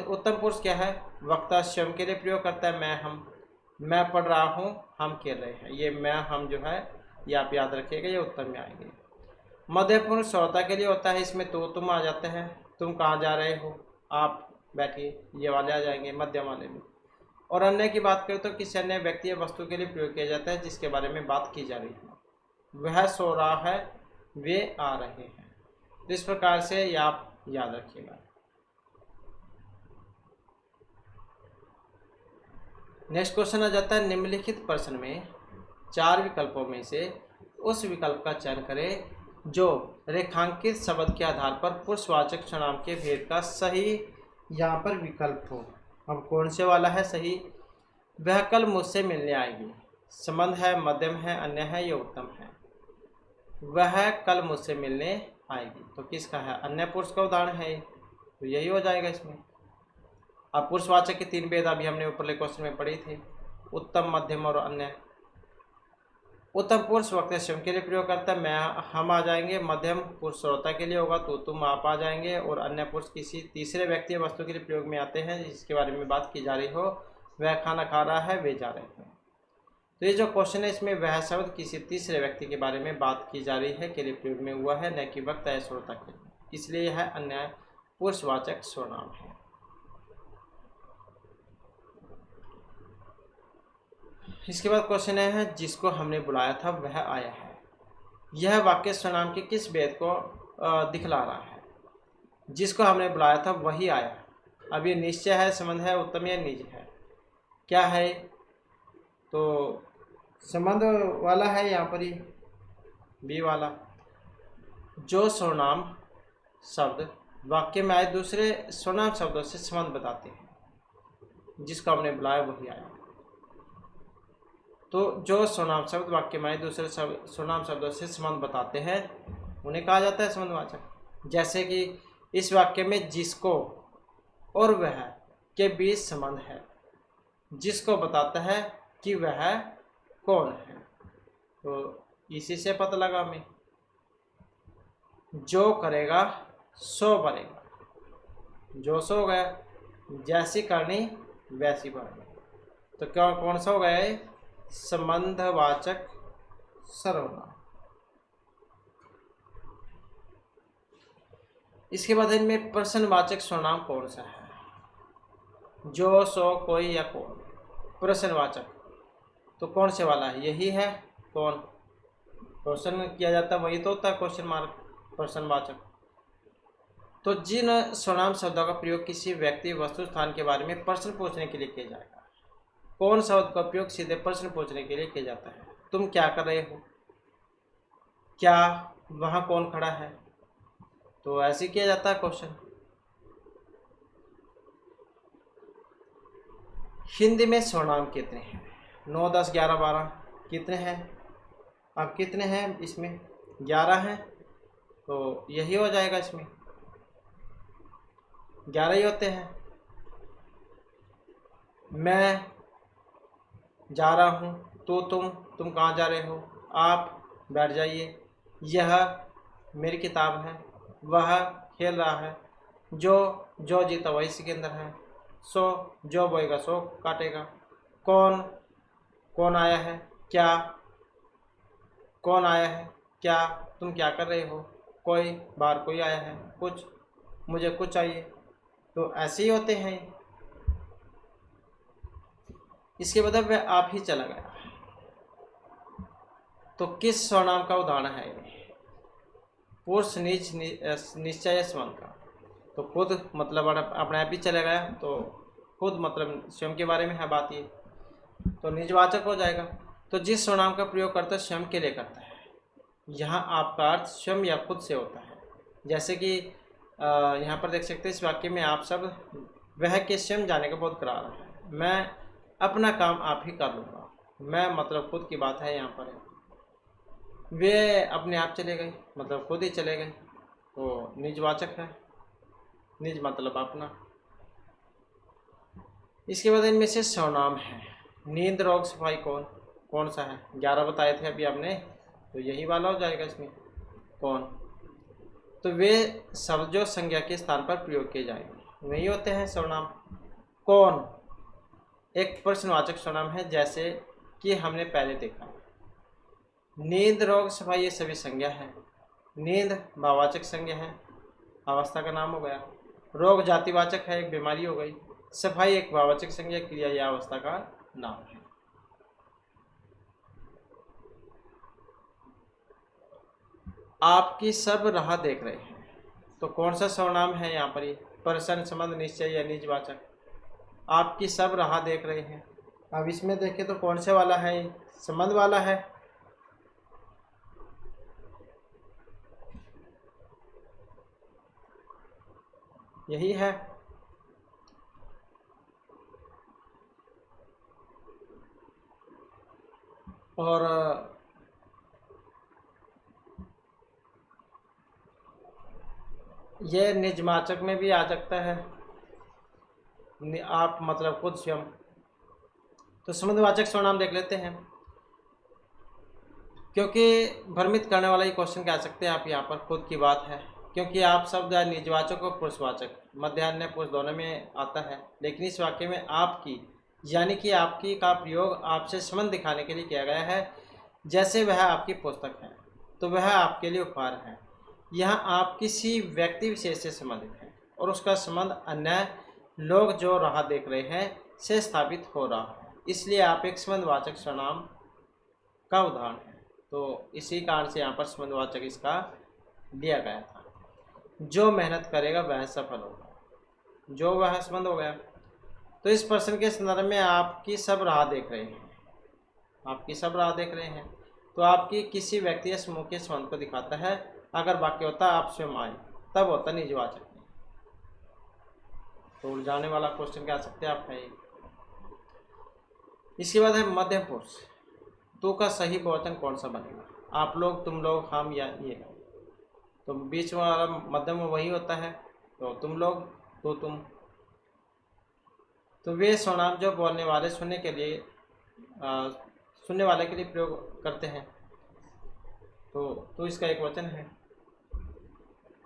उत्तम पुरुष क्या है? वक्ता स्वयं के लिए प्रयोग करता है, मैं, हम। मैं पढ़ रहा हूँ, हम खेल रहे हैं। ये मैं, हम जो है ये आप याद रखिएगा, ये उत्तम में आएंगे। मध्यम पुरुष श्रोता के लिए होता है, इसमें तो तुम आ जाते हैं, तुम कहाँ जा रहे हो, आप बैठिए, ये वाले आ जाएंगे मध्यम वाले में। और अन्य की बात करें तो किसी अन्य व्यक्ति या वस्तु के लिए प्रयोग किया जाता है जिसके बारे में बात की जा रही है। वह सो रहा है, वे आ रहे हैं। तो इस प्रकार से ये आप याद रखिएगा। नेक्स्ट क्वेश्चन आ जाता है, निम्नलिखित प्रश्न में 4 विकल्पों में से उस विकल्प का चयन करें जो रेखांकित शब्द के आधार पर पुरुषवाचक सर्वनाम के भेद का सही यहाँ पर विकल्प हो। अब कौन से वाला है सही? वह कल मुझसे मिलने आएगी, संबंध है, मध्यम है, अन्य है, या उत्तम है। वह कल मुझसे मिलने आएगी तो किसका है? अन्य पुरुष का उदाहरण है, तो यही हो जाएगा इसमें। अब पुरुषवाचक के 3 भेद अभी हमने ऊपरले क्वेश्चन में पढ़े थे, उत्तम, मध्यम और अन्य। उत्तम पुरुष वक्ता स्वयं के लिए प्रयोग करता है, मैं, हम आ जाएंगे। मध्यम पुरुष श्रोता के लिए होगा तो तुम, आप आ जाएंगे। और अन्य पुरुष किसी तीसरे व्यक्ति या वस्तु के लिए प्रयोग में आते हैं जिसके बारे में बात की जा रही हो, वह खाना खा रहा है, वे जा रहे हैं। तो ये जो क्वेश्चन है इसमें वह शब्द किसी तीसरे व्यक्ति के बारे में बात की जा रही है के लिए प्रयोग में हुआ है, न कि वक्ता या श्रोता के लिए, इसलिए यह अन्य पुरुषवाचक सर्वनाम है। इसके बाद क्वेश्चन है, जिसको हमने बुलाया था वह आया है। यह वाक्य सर्वनाम के किस भेद को दिखला रहा है? जिसको हमने बुलाया था वही आया। अब ये निश्चय है, संबंध है, उत्तम या निज है, क्या है? तो संबंध वाला है यहाँ पर ही, बी वाला। जो सर्वनाम शब्द वाक्य में आए दूसरे सर्वनाम शब्दों से संबंध बताते हैं, जिसको हमने बुलाया वही आया। तो जो सर्वनाम शब्द वाक्य में दूसरे सर्वनाम शब्दों से संबंध बताते हैं उन्हें कहा जाता है संबंधवाचक। जैसे कि इस वाक्य में जिसको और वह के बीच संबंध है, जिसको बताता है कि वह कौन है, तो इसी से पता लगा हमें। जो करेगा सो बनेगा, जो सो गया, जैसी करनी वैसी बढ़नी, तो क्या कौन सा हो गया है? संबंधवाचक सर्वनाम। इसके बाद इनमें प्रश्नवाचक सर्वनाम कौन सा है? जो, सो, कोई या कौन। प्रश्नवाचक तो कौन से वाला है? यही है, कौन। क्वेश्चन किया जाता है वही तो होता है क्वेश्चन मार्क, प्रश्नवाचक। तो जिन सर्वनाम शब्दों का प्रयोग किसी व्यक्ति, वस्तु, स्थान के बारे में प्रश्न पूछने के लिए किया जाएगा, कौन शब्द का उपयोग सीधे प्रश्न पूछने के लिए किया जाता है? तुम क्या कर रहे हो, क्या वहां कौन खड़ा है, तो ऐसे किया जाता है क्वेश्चन। हिंदी में सर्वनाम कितने हैं? 9, 10, 11, 12 कितने हैं? अब कितने हैं इसमें? 11 हैं, तो यही हो जाएगा इसमें। 11 ही होते हैं। मैं जा रहा हूँ, तो तुम कहाँ जा रहे हो, आप बैठ जाइए, यह मेरी किताब है, वह खेल रहा है, जो जीता वही सिकंदर है, सो जो बोएगा सो काटेगा, कौन कौन आया है, क्या कौन आया है, क्या तुम क्या कर रहे हो, कोई बाहर कोई आया है, कुछ मुझे कुछ चाहिए। तो ऐसे ही होते हैं। इसके बाद वह आप ही चला गया, तो किस सर्वनाम का उदाहरण है ये? पुरुष निज निश्चय संबंध का। तो खुद मतलब अपने आप ही चला गया, तो खुद मतलब स्वयं के बारे में है बात ये, तो निजवाचक हो जाएगा। तो जिस सर्वनाम का प्रयोग करता है स्वयं के लिए करता है, यहाँ आपका अर्थ स्वयं या खुद से होता है। जैसे कि यहाँ पर देख सकते हैं इस वाक्य में आप सब वह के स्वयं जाने का बोध करा रहा है, मैं अपना काम आप ही कर लूँगा, मैं मतलब खुद की बात है यहाँ पर है। वे अपने आप चले गए, मतलब खुद ही चले गए, तो निजवाचक है, निज मतलब अपना। इसके बाद इनमें से सर्वनाम है। नींद, रोग, सफाई कौन सा है? 11 बताए थे अभी आपने, तो यही वाला हो जाएगा इसमें। कौन, तो वे शब्द जो संज्ञा के स्थान पर प्रयोग किए जाएंगे वही होते हैं सर्वनाम। कौन एक प्रश्नवाचक सर्वनाम है, जैसे कि हमने पहले देखा। नींद, रोग, सफाई ये सभी संज्ञा है। नींद भाववाचक संज्ञा है, अवस्था का नाम हो गया। रोग जातिवाचक है, एक बीमारी हो गई। सफाई एक भाववाचक संज्ञा, क्रिया या अवस्था का नाम है। आपकी सब राह देख रहे हैं, तो कौन सा सर्वनाम है यहाँ पर? ये प्रश्न, संबंध, निश्चय या निजवाचक। आपकी सब राह देख रहे हैं, अब इसमें देखें तो कौन से वाला है? संबंध वाला है। यही है। और ये निजवाचक में भी आ सकता है, आप मतलब खुद स्वयं। तो संबंधवाचक सर्वनाम देख लेते हैं, क्योंकि भ्रमित करने वाला ये क्वेश्चन कह सकते हैं आप यहाँ पर, खुद की बात है, क्योंकि आप शब्द निजवाचक और पुरुषवाचक मध्यान्ह पुरुष दोनों में आता है, लेकिन इस वाक्य में आपकी यानी कि आपकी का प्रयोग आपसे संबंध दिखाने के लिए किया गया है। जैसे वह आपकी पुस्तक है, तो वह आपके लिए उपहार है। यहाँ आप किसी व्यक्ति विशेष से संबंधित हैं और उसका संबंध अन्य लोग जो राह देख रहे हैं से स्थापित हो रहा है, इसलिए आप एक संबंधवाचक सर्वनाम का उदाहरण है। तो इसी कारण से यहाँ पर संबंधवाचक इसका दिया गया था। जो मेहनत करेगा वह सफल होगा, जो वह संबंध हो गया। तो इस प्रश्न के संदर्भ में आपकी सब राह देख रहे हैं, आपकी सब राह देख रहे हैं, तो आपकी किसी व्यक्ति या समूह के संबंध को दिखाता है। अगर वाक्य होता आप स्वयं आए, तब होता निजवाचक। तो उलझाने वाला क्वेश्चन कह सकते हैं आप है। इसके बाद है मध्यम पुरुष। तो का सही बहुवचन कौन सा बनेगा? आप लोग, तुम लोग, हम या ये। तो बीच वाला मध्यम वही होता है, तो तुम लोग, तो तुम। तो वे सर्वनाम जो बोलने वाले सुनने वाले के लिए प्रयोग करते हैं, तो इसका एक वचन है।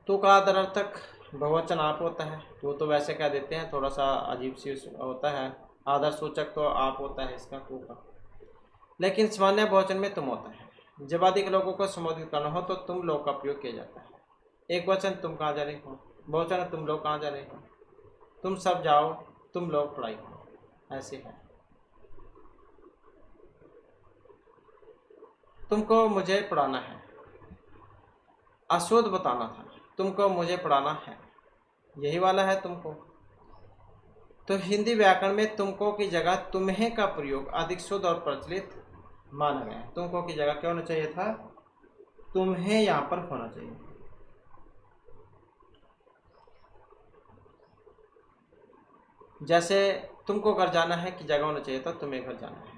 तो का आदरार्थक बहुवचन आप होता है, तो वैसे कह देते हैं, थोड़ा सा अजीब सी होता है। आदर सूचक तो आप होता है इसका, तो का। लेकिन सामान्य बहुवचन में तुम होता है। जब अधिक लोगों को संबोधित करना हो तो तुम लोग का प्रयोग किया जाता है। एक वचन तुम कहाँ जा रहे हो, बहुवचन तुम लोग कहाँ जा रहे हो, तुम सब जाओ, तुम लोग पढ़ाई करो, ऐसे है। तुमको मुझे पढ़ाना है, अशुद्ध बताना था, तुमको मुझे पढ़ाना है, यही वाला है तुमको। तो हिंदी व्याकरण में तुमको की जगह तुम्हें का प्रयोग अधिक शुद्ध और प्रचलित माना गया। तुमको की जगह क्या होना चाहिए था? तुम्हें यहाँ पर होना चाहिए। जैसे तुमको घर जाना है की जगह होना चाहिए था तुम्हें घर जाना है,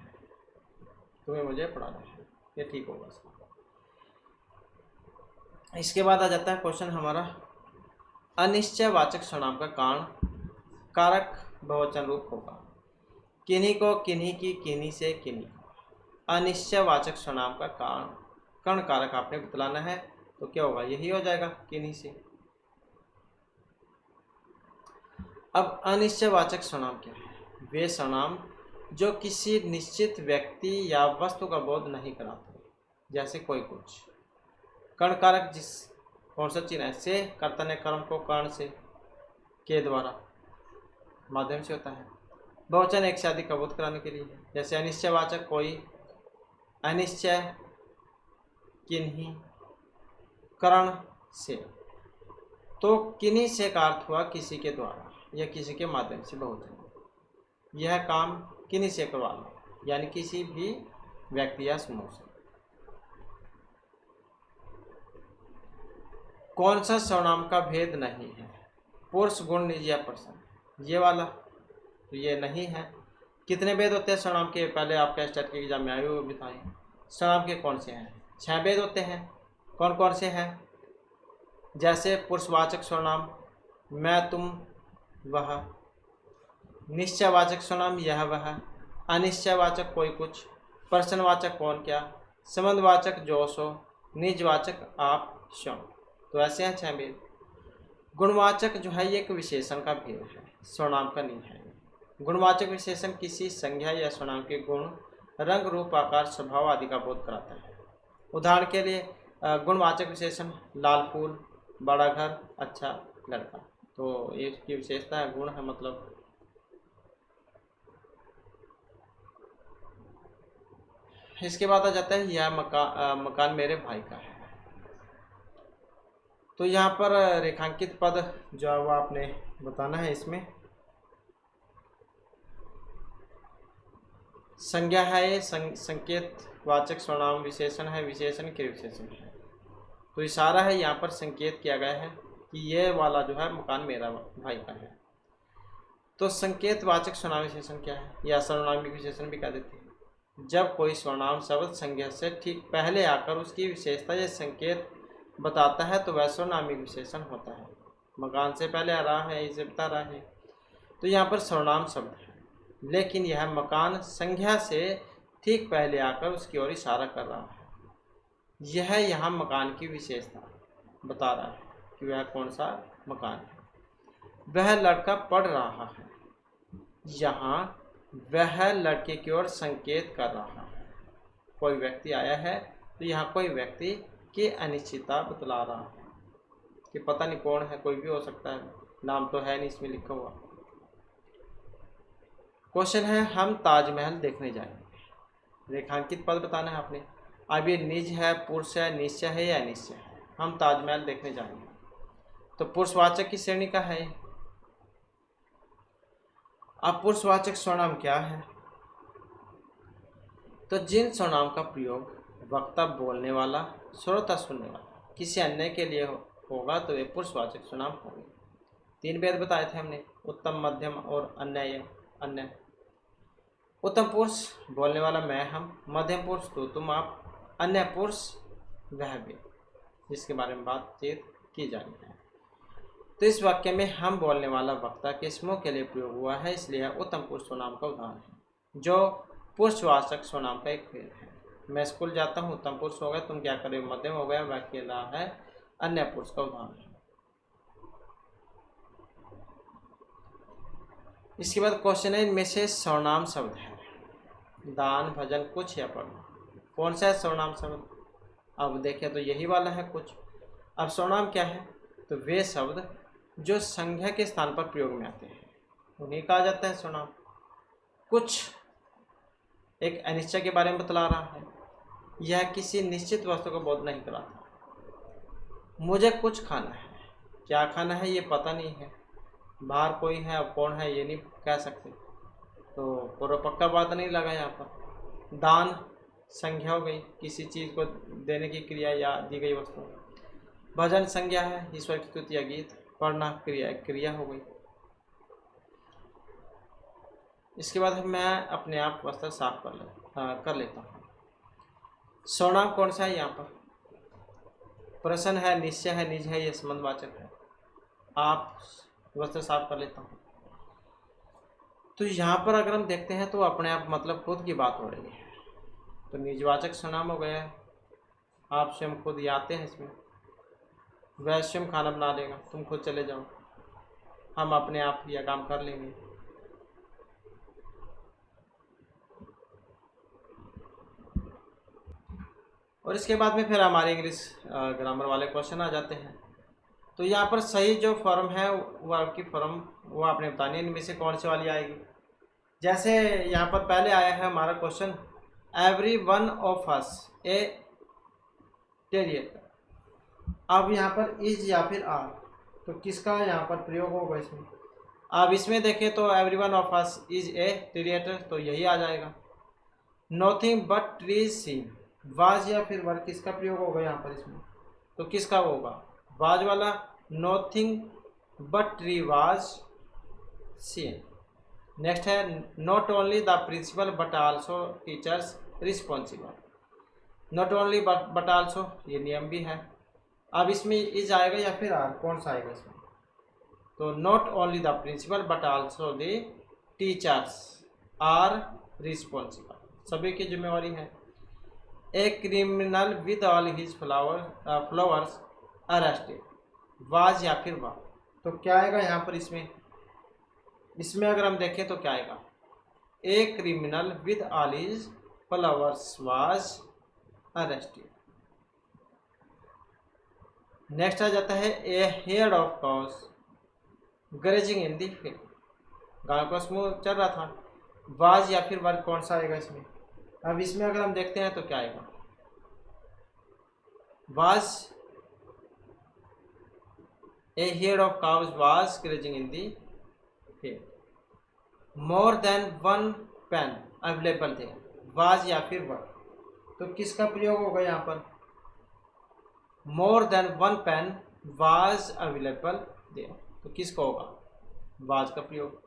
तुम्हें मुझे पढ़ाना है, ये ठीक होगा। इसके बाद आ जाता है क्वेश्चन हमारा, अनिश्चयवाचक सर्वनाम का कारण कारक बहुवचन रूप होगा। किन्हीं को, किन्हीं की, किन्हीं से, किन्हीं को। अनिश्चयवाचक सर्वनाम का कारण कर्ण कारक आपने बतलाना है, तो क्या होगा, यही हो जाएगा, किन्हीं से। अब अनिश्चयवाचक सर्वनाम क्या है? वे सर्वनाम जो किसी निश्चित व्यक्ति या वस्तु का बोध नहीं कराते, जैसे कोई कुछ। कर्ण कारक जिस कौन सा चिन्ह है? से कर्ता ने कर्म को कर्ण से, के द्वारा, माध्यम से होता है। बहुवचन एक से अधिक का बोध कराने के लिए, जैसे अनिश्चयवाचक कोई, अनिश्चय किन्हीं, कर्ण से। तो किन्हीं से का अर्थ हुआ किसी के द्वारा या किसी के माध्यम से बहुवचन। यह काम किन्हीं से करवाना, यानी किसी भी व्यक्ति या समूह से। कौन सा सर्वनाम का भेद नहीं है? पुरुष, गुण, निज या प्रश्न, ये वाला, तो ये नहीं है। कितने भेद होते हैं सर्वनाम के? पहले आपका स्टेट के एग्जाम में आए हुए बताएं। सर्वनाम के कौन से हैं? 6 भेद होते हैं। कौन कौन से हैं? जैसे पुरुषवाचक सर्वनाम मैं, तुम, वह। निश्चयवाचक सर्वनाम यह, वह। अनिश्चयवाचक कोई, कुछ। प्रश्नवाचक कौन, क्या। संबंधवाचक जो, सो। निजवाचक आप, स्वयं। तो ऐसे हैं 6 भेद। गुणवाचक जो है ये एक विशेषण का भेद है, सर्वनाम का नहीं है। गुणवाचक विशेषण किसी संज्ञा या सर्वनाम के गुण, रंग, रूप, आकार, स्वभाव आदि का बोध कराता है। उदाहरण के लिए गुणवाचक विशेषण लाल फूल, बड़ा घर, अच्छा लड़का। तो ये इसकी विशेषता है, गुण है मतलब। इसके बाद आ जाता है यह मकान मेरे भाई का है। तो यहाँ पर रेखांकित पद जो है वो आपने बताना है। इसमें संज्ञा है, ये संकेत वाचक सर्वनाम विशेषण है, विशेषण क्रिया विशेषण है। तो इशारा है, यहाँ पर संकेत किया गया है कि ये वाला जो है मकान मेरा भाई का है। तो संकेत वाचक सर्वनाम विशेषण क्या है, या सर्वनामिक विशेषण भी कह देते हैं। जब कोई सर्वनाम शब्द संज्ञा से ठीक पहले आकर उसकी विशेषता या संकेत बताता है तो वह सर्वनामिक विशेषण होता है। मकान से पहले आ रहा है, इसे बता रहा है, तो यहाँ पर सर्वनाम शब्द है, लेकिन यह मकान संज्ञा से ठीक पहले आकर उसकी ओर इशारा कर रहा है। यह यहाँ मकान की विशेषता बता रहा है कि वह कौन सा मकान है। वह लड़का पढ़ रहा है, यहाँ वह लड़के की ओर संकेत कर रहा है। कोई व्यक्ति आया है, तो यहाँ कोई व्यक्ति की अनिश्चितता बतला रहा है कि पता नहीं कौन है, कोई भी हो सकता है, नाम तो है नहीं इसमें लिखा हुआ। क्वेश्चन है, हम ताजमहल देखने जाएंगे। रेखांकित पद बताना है आपने। अब ये निज है, पुरुष है, निश्चय है या अनिश्चय है? हम ताजमहल देखने जाएंगे, तो पुरुषवाचक की श्रेणी का है। अब पुरुषवाचक सर्वनाम क्या है? तो जिन सर्वनाम का प्रयोग वक्ता बोलने वाला, श्रोता सुनने वाला, किसी अन्य के लिए होगा तो वे पुरुषवाचक सर्वनाम होंगे। 3 भेद बताए थे हमने, उत्तम, मध्यम और अन्य। अन्य उत्तम पुरुष बोलने वाला मैं, हम। मध्यम पुरुष तो तुम, आप। अन्य पुरुष वह भी, जिसके बारे में बातचीत की जानी है। तो इस वाक्य में हम बोलने वाला वक्ता के समूह के लिए प्रयोग हुआ है, इसलिए उत्तम पुरुष सर्वनाम का उदाहरण है, जो पुरुषवाचक सर्वनाम का एक भेद है। मैं स्कूल जाता हूँ, उत्तम पुरुष हो गया, तुम क्या करे, मध्यम हो गया, वाक्य रहा है अन्य पुरुष का उदाहरण है। इसके बाद क्वेश्चन है, इनमें से सर्वनाम शब्द है दान, भजन, कुछ या पढ़ना, कौन सा है सर्वनाम शब्द? अब देखें तो यही वाला है कुछ। अब सर्वनाम क्या है? तो वे शब्द जो संज्ञा के स्थान पर प्रयोग में आते हैं उन्हें कहा जाता है सर्वनाम। कुछ एक अनिश्चय के बारे में बतला रहा है, यह किसी निश्चित वस्तु को बोध नहीं कराता। मुझे कुछ खाना है, क्या खाना है ये पता नहीं है, बाहर कोई है, अब कौन है ये नहीं कह सकते, तो पूरा पक्का बात नहीं लगा यहाँ पर। दान संज्ञा हो गई, किसी चीज़ को देने की क्रिया या दी गई वस्तु। भजन संज्ञा है, ईश्वर की स्तुति या गीत। पढ़ना क्रिया हो गई। इसके बाद मैं अपने आप वस्त्र साफ कर लेता हूँ। सर्वनाम कौन सा है यहाँ पर? प्रश्न है, निश्चय है, निज है, यह संबंधवाचक है। आप वस्त्र साफ कर लेता हूँ। तो यहाँ पर अगर हम देखते हैं तो अपने आप मतलब खुद की बात हो रही है, तो निजवाचक सर्वनाम हो गया है। आप स्वयं खुद ही आते हैं इसमें। वह स्वयं खाना बना देगा, तुम खुद चले जाओ, हम अपने आप यह काम कर लेंगे। और इसके बाद में फिर हमारे इंग्लिश ग्रामर वाले क्वेश्चन आ जाते हैं। तो यहाँ पर सही जो फॉर्म है वो आपकी फॉर्म वो आपने बतानी है, इनमें से कौन सी वाली आएगी। जैसे यहाँ पर पहले आया है हमारा question, every one of us A terrier. अब यहाँ पर इज या फिर आर, तो किसका यहाँ पर प्रयोग होगा इसमें। अब इसमें देखें तो every one of us is a traitor, तो यही आ जाएगा। Nothing but trees seen, was या फिर वर, किसका प्रयोग होगा यहाँ पर इसमें, तो किसका होगा, वाज वाला। Nothing but tree was seen. Next है not only the principal but also teachers responsible. Not only but also, ये नियम भी है। अब इसमें इज आएगा या फिर आर, कौन सा आएगा इसमें, तो not only the principal but also the teachers are responsible, सभी की जिम्मेवारी है। A criminal with all his flowers arrested, was या फिर वाह, तो क्या आएगा यहाँ पर इसमें। इसमें अगर हम देखें तो क्या आएगा, a criminal with all his flowers was arrested. Next आ जाता है a head of cows grazing in the field, गाँव का समूह चल रहा था, वाज या फिर वर्ग, कौन सा आएगा इसमें। अब इसमें अगर हम देखते हैं तो क्या आएगा, was, a head of cows was grazing in the field. More than one pen available थे, वाज या फिर वर्ग, तो किसका प्रयोग होगा यहाँ पर, more than one pen was available there, तो किसका होगा, वाज का प्रयोग।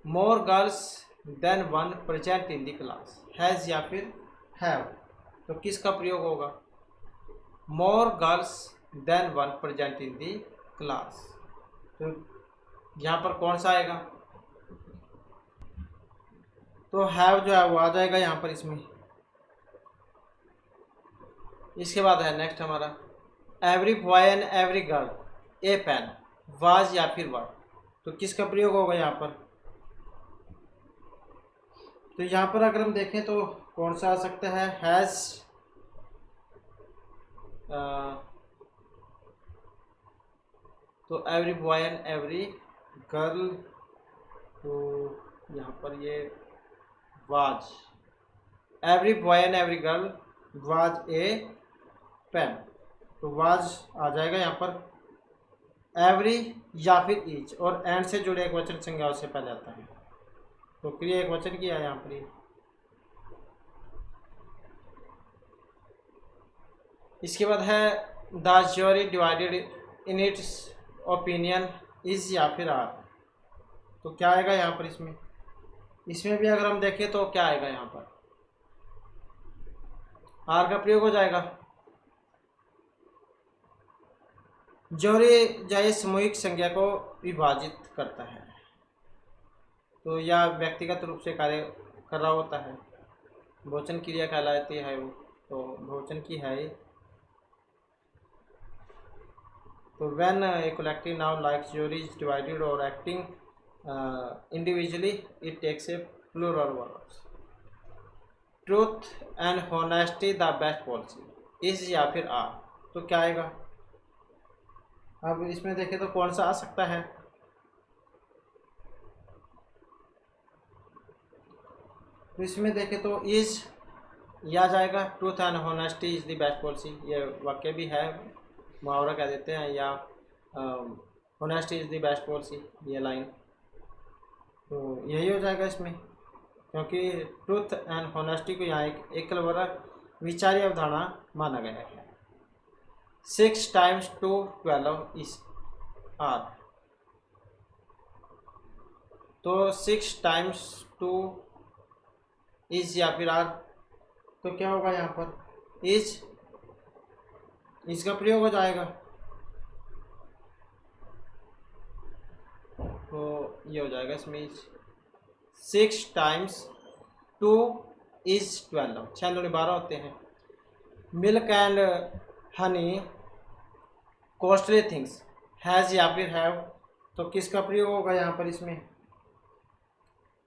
More girls than one present in the class, has या फिर हैव, तो किसका प्रयोग होगा, more girls than one present in the class, तो यहाँ पर कौन सा आएगा, तो हैव जो है वो आ जाएगा यहाँ पर इसमें। इसके बाद है नेक्स्ट हमारा every boy and every girl a pen, was या फिर वर, तो किसका प्रयोग होगा यहाँ पर, तो यहाँ पर अगर हम देखें तो कौन सा आ सकता है, हैज़, तो every boy and every girl, तो यहाँ पर ये was, every boy and every girl was a pen, तो वाज आ जाएगा यहाँ पर। एवरी या फिर ईच, और एंड से जुड़े एक वचन संज्ञा उससे पहले आता है, तो क्रिया एक वचन की है यहाँ पर। इसके बाद है the jury divided in its opinion is या फिर आर, तो क्या आएगा यहाँ पर इसमें। इसमें भी अगर हम देखें तो क्या आएगा यहाँ पर, आर का प्रयोग हो जाएगा। ज्यूरी जो सामूहिक संज्ञा को विभाजित करता है, तो यह व्यक्तिगत रूप से कार्य कर रहा होता है, भोजन क्रिया कहलाती है वो, तो भोजन की है ये। तो when a collective noun like jury is divided or acting individually, it takes a plural verbs. Truth and honesty the best policy is या फिर are, तो क्या आएगा। अब इसमें देखें तो कौन सा आ सकता है, तो इसमें देखें तो इज या जाएगा, truth and honesty is the best policy, ये वाक्य भी है, मुहावरा कह देते हैं, या honesty is the best policy, ये लाइन, तो यही हो जाएगा इसमें, क्योंकि ट्रूथ एंड होनेस्टी को यहाँ एक एकलवर्ग विचारी अवधारणा माना गया है। 6 times 2 12 इज आर, तो 6 times 2 इज या फिर आर, तो क्या होगा यहाँ पर, इज, इसका प्रयोग हो जाएगा। तो ये हो जाएगा इसमें 6 टाइम्स 2 इज 12, 6 दूनी 12 होते हैं। Milk and Honey costly things has या फिर हैव, तो किसका प्रयोग होगा यहाँ पर इसमें?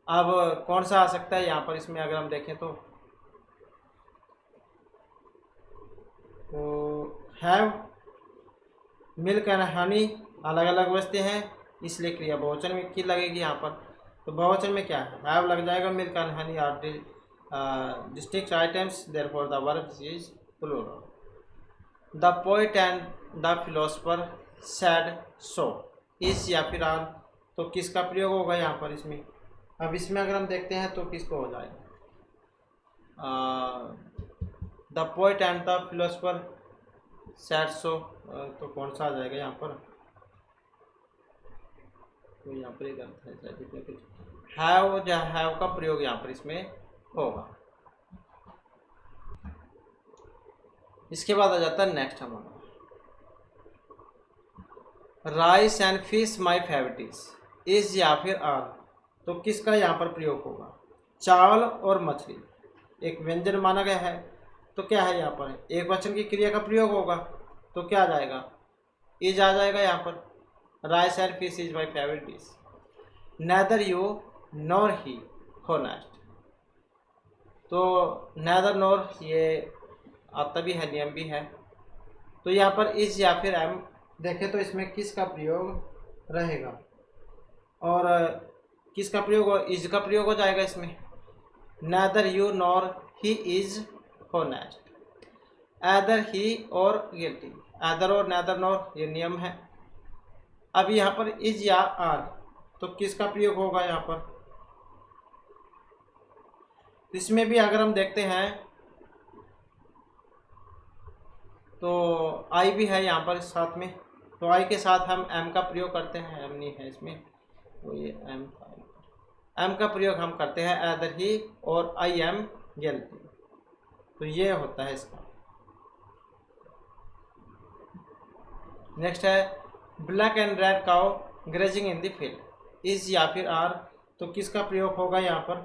अब कौन सा आ सकता है यहाँ पर इसमें अगर हम देखें तो हैव, मिल्क एंड हनी अलग अलग वस्तुएं हैं, इसलिए क्रिया बहुवचन में की लगेगी यहाँ पर। तो बहुवचन में क्या है? हैव लग जाएगा, milk and honey are distinct items, therefore the verb is plural. The poet and the philosopher said so is या फिर आर, तो किसका प्रयोग होगा यहाँ पर इसमें? अब इसमें अगर हम देखते हैं तो किसको हो जाएगा? The poet and the philosopher said सो, तो कौन सा आ जाएगा यहाँ पर? तो यहाँ पर एक अर्थ है हैव, या हैव का प्रयोग यहाँ पर इसमें होगा। इसके बाद आ जाता है नेक्स्ट हमारा rice and fish my favourite is या फिर आर, तो किसका यहाँ पर प्रयोग होगा? चावल और मछली एक व्यंजन माना गया है, तो क्या है यहाँ पर? एक वचन की क्रिया का प्रयोग होगा, तो क्या आ जाएगा? इज आ जाएगा यहाँ पर। Rice and fish is my favourite dish. Neither you nor he honest, तो नेदर नॉर ये आता भी है, नियम भी है। तो यहाँ पर इज या फिर एम देखें तो इसमें किसका प्रयोग रहेगा? और किसका प्रयोग हो? इज का प्रयोग हो जाएगा इसमें। Neither you nor he is honest, either he or guilty, either or neither nor ये नियम है। अब यहाँ पर इज या आर, तो किसका प्रयोग होगा यहाँ पर? इसमें भी अगर हम देखते हैं तो आई भी है यहाँ पर साथ में, तो आई के साथ हम एम का प्रयोग करते हैं। एम नहीं है इसमें, तो ये एम का प्रयोग हम करते हैं एदर ही और आई एम गिल्टी, तो ये होता है इसका। नेक्स्ट है black and red cow grazing in the field is या फिर आर, तो किसका प्रयोग होगा यहाँ पर?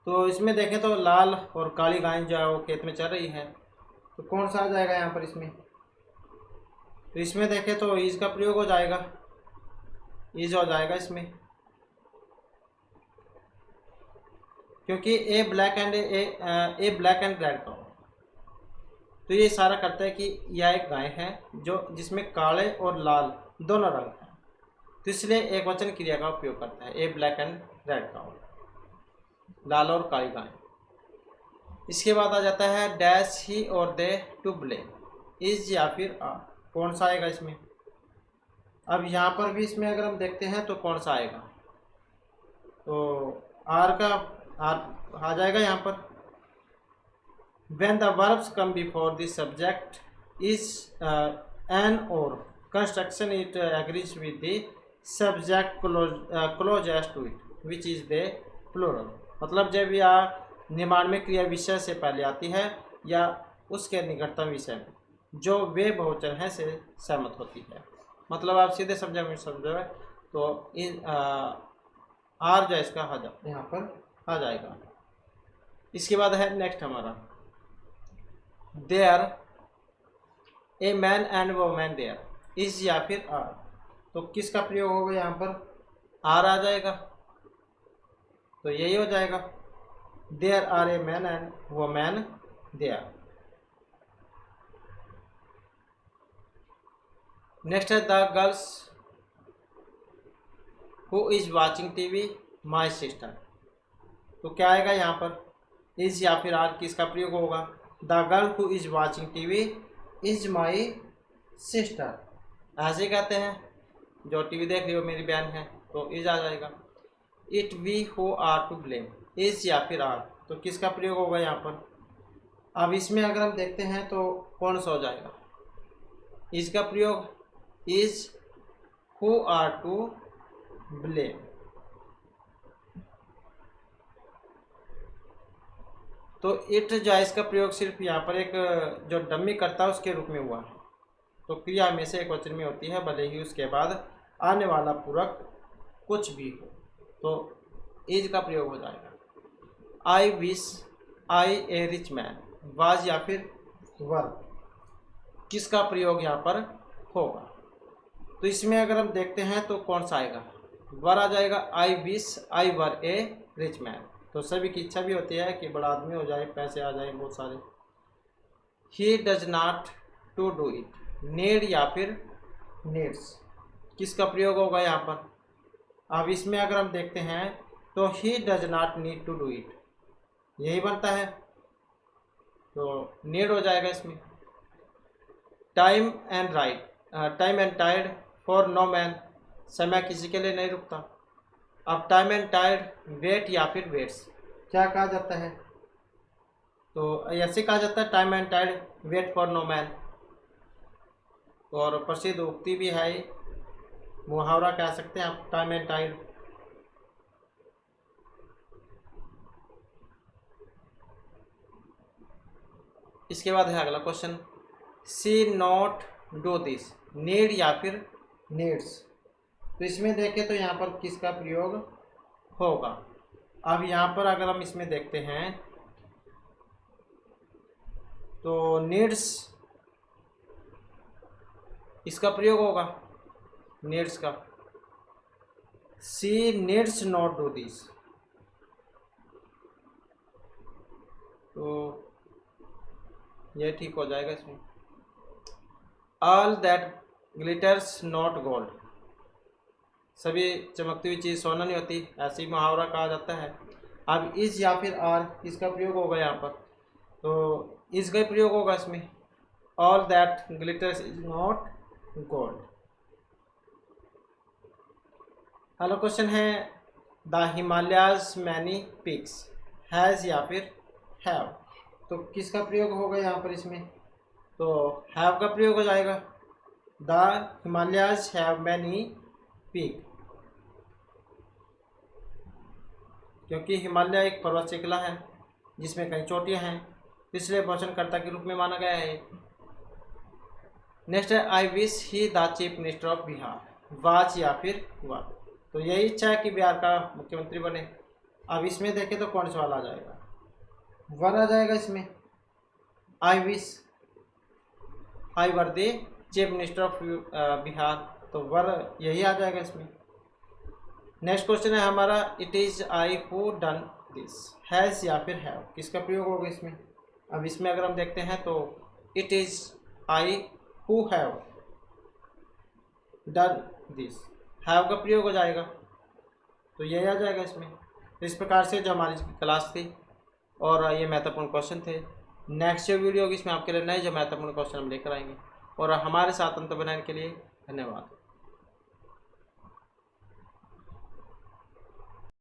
तो इसमें देखें तो लाल और काली गाय जो है वो खेत में चल रही है, तो कौन सा आ जाएगा यहाँ पर इसमें? तो इसमें देखें तो इज का प्रयोग हो जाएगा, इज हो जाएगा इसमें, क्योंकि ए ब्लैक एंड रेड काउ, तो ये इशारा करता है कि यह एक गाय है जो जिसमें काले और लाल दोनों रंग हैं, तो इसलिए एक वचन क्रिया का उपयोग करता है। ए ब्लैक एंड रेड काउ, लाल और काली गाय। इसके बाद आ जाता है डैश ही और दे टू ब्लेम इज या फिर आर, कौन सा आएगा इसमें? अब यहाँ पर भी इसमें अगर हम देखते हैं तो कौन सा आएगा? तो आर का आर आ जाएगा यहाँ पर। When the verbs come before the subject is an or construction, it agrees with the subject closest to it, which is the plural। मतलब जब यह निर्माण में क्रिया विषय से पहले आती है या उसके निकटतम विषय में जो वे बहुवचन है से सहमत होती है। मतलब आप सीधे समझोगे तो आर जो इसका यहाँ पर आ जाएगा। इसके बाद है नेक्स्ट हमारा there a man and woman there is या फिर आर, तो किसका प्रयोग होगा यहाँ पर? आर आ जाएगा, तो यही हो जाएगा there are a man and woman there. Next है the girls who is watching TV my sister, तो क्या आएगा यहाँ पर? इज या फिर आर, किसका प्रयोग होगा? The girl who is watching TV is my sister, ऐसे कहते हैं जो टीवी देख रही हो मेरी बहन है, तो इज आ जाएगा। It we who are to blame is या फिर आर, तो किसका प्रयोग होगा यहाँ पर? अब इसमें अगर हम देखते हैं तो कौन सा हो जाएगा? इज का प्रयोग is who are to blame, तो इट जो है इसका प्रयोग सिर्फ यहाँ पर एक जो डमी करता है उसके रूप में हुआ है, तो क्रिया हमेशा एक वचन में होती है भले ही उसके बाद आने वाला पूरक कुछ भी हो, तो इज का प्रयोग हो जाएगा। I wish I A rich man, was या फिर वर, किसका प्रयोग यहाँ पर होगा? तो इसमें अगर हम देखते हैं तो कौन सा आएगा? वर आ जाएगा। I wish I were A rich man, तो सभी की इच्छा भी होती है कि बड़ा आदमी हो जाए, पैसे आ जाए बहुत सारे। He does not to do it, need या फिर नीड्स, किसका प्रयोग होगा यहाँ पर? अब इसमें अगर हम देखते हैं तो he does not need to do it, यही बनता है, तो नीड हो जाएगा इसमें। Time and right, time and tired for no man, समय किसी के लिए नहीं रुकता। अब टाइम एंड टायर्ड वेट या फिर वेट्स, क्या कहा जाता है? तो ऐसे कहा जाता है time and tired wait for no man. और प्रसिद्ध उक्ति भी है, मुहावरा कह सकते हैं आप, टाइम एंड टायर्ड। इसके बाद है अगला question, she not do this, need या फिर नीड्स। तो इसमें देखें तो यहाँ पर किसका प्रयोग होगा? अब यहाँ पर अगर हम इसमें देखते हैं तो नीड्स, इसका प्रयोग होगा नीड्स का। सी नीड्स नॉट डू दिस, तो यह ठीक हो जाएगा इसमें। All that glitters not gold, सभी चमकती हुई चीज़ सोना नहीं होती, ऐसे ही मुहावरा कहा जाता है। अब इस या फिर आर, इसका प्रयोग होगा यहाँ पर, तो इसका प्रयोग होगा इसमें। All that glitters is not gold. अगला क्वेश्चन है, the Himalayas many peaks, has या फिर हैव, तो किसका प्रयोग होगा यहाँ पर इसमें? तो हैव का प्रयोग हो जाएगा। The Himalayas have many peak, क्योंकि हिमालय एक पर्वत श्रृंखला है जिसमें कई चोटियां हैं, इसलिए वचनकर्ता के रूप में माना गया है। नेक्स्ट है, I wish he the chief minister of Bihar, was या फिर वर, तो यही इच्छा है कि बिहार का मुख्यमंत्री बने। अब इसमें देखें तो कौन सा वाला आ जाएगा? वर आ जाएगा इसमें। I wish I were the chief minister of Bihar, तो वर यही आ जाएगा इसमें। नेक्स्ट क्वेश्चन है हमारा, it is I who done this, has या फिर हैव, किसका प्रयोग होगा इसमें? अब इसमें अगर हम देखते हैं तो it is I who have done this, have का प्रयोग हो जाएगा, तो यही आ जाएगा इसमें। तो इस प्रकार से जो हमारी क्लास थी और ये महत्वपूर्ण क्वेश्चन थे। नेक्स्ट जो वीडियो होगी इसमें आपके लिए नए जो महत्वपूर्ण क्वेश्चन हम लेकर आएंगे। और हमारे साथ अंत बनाने के लिए धन्यवाद।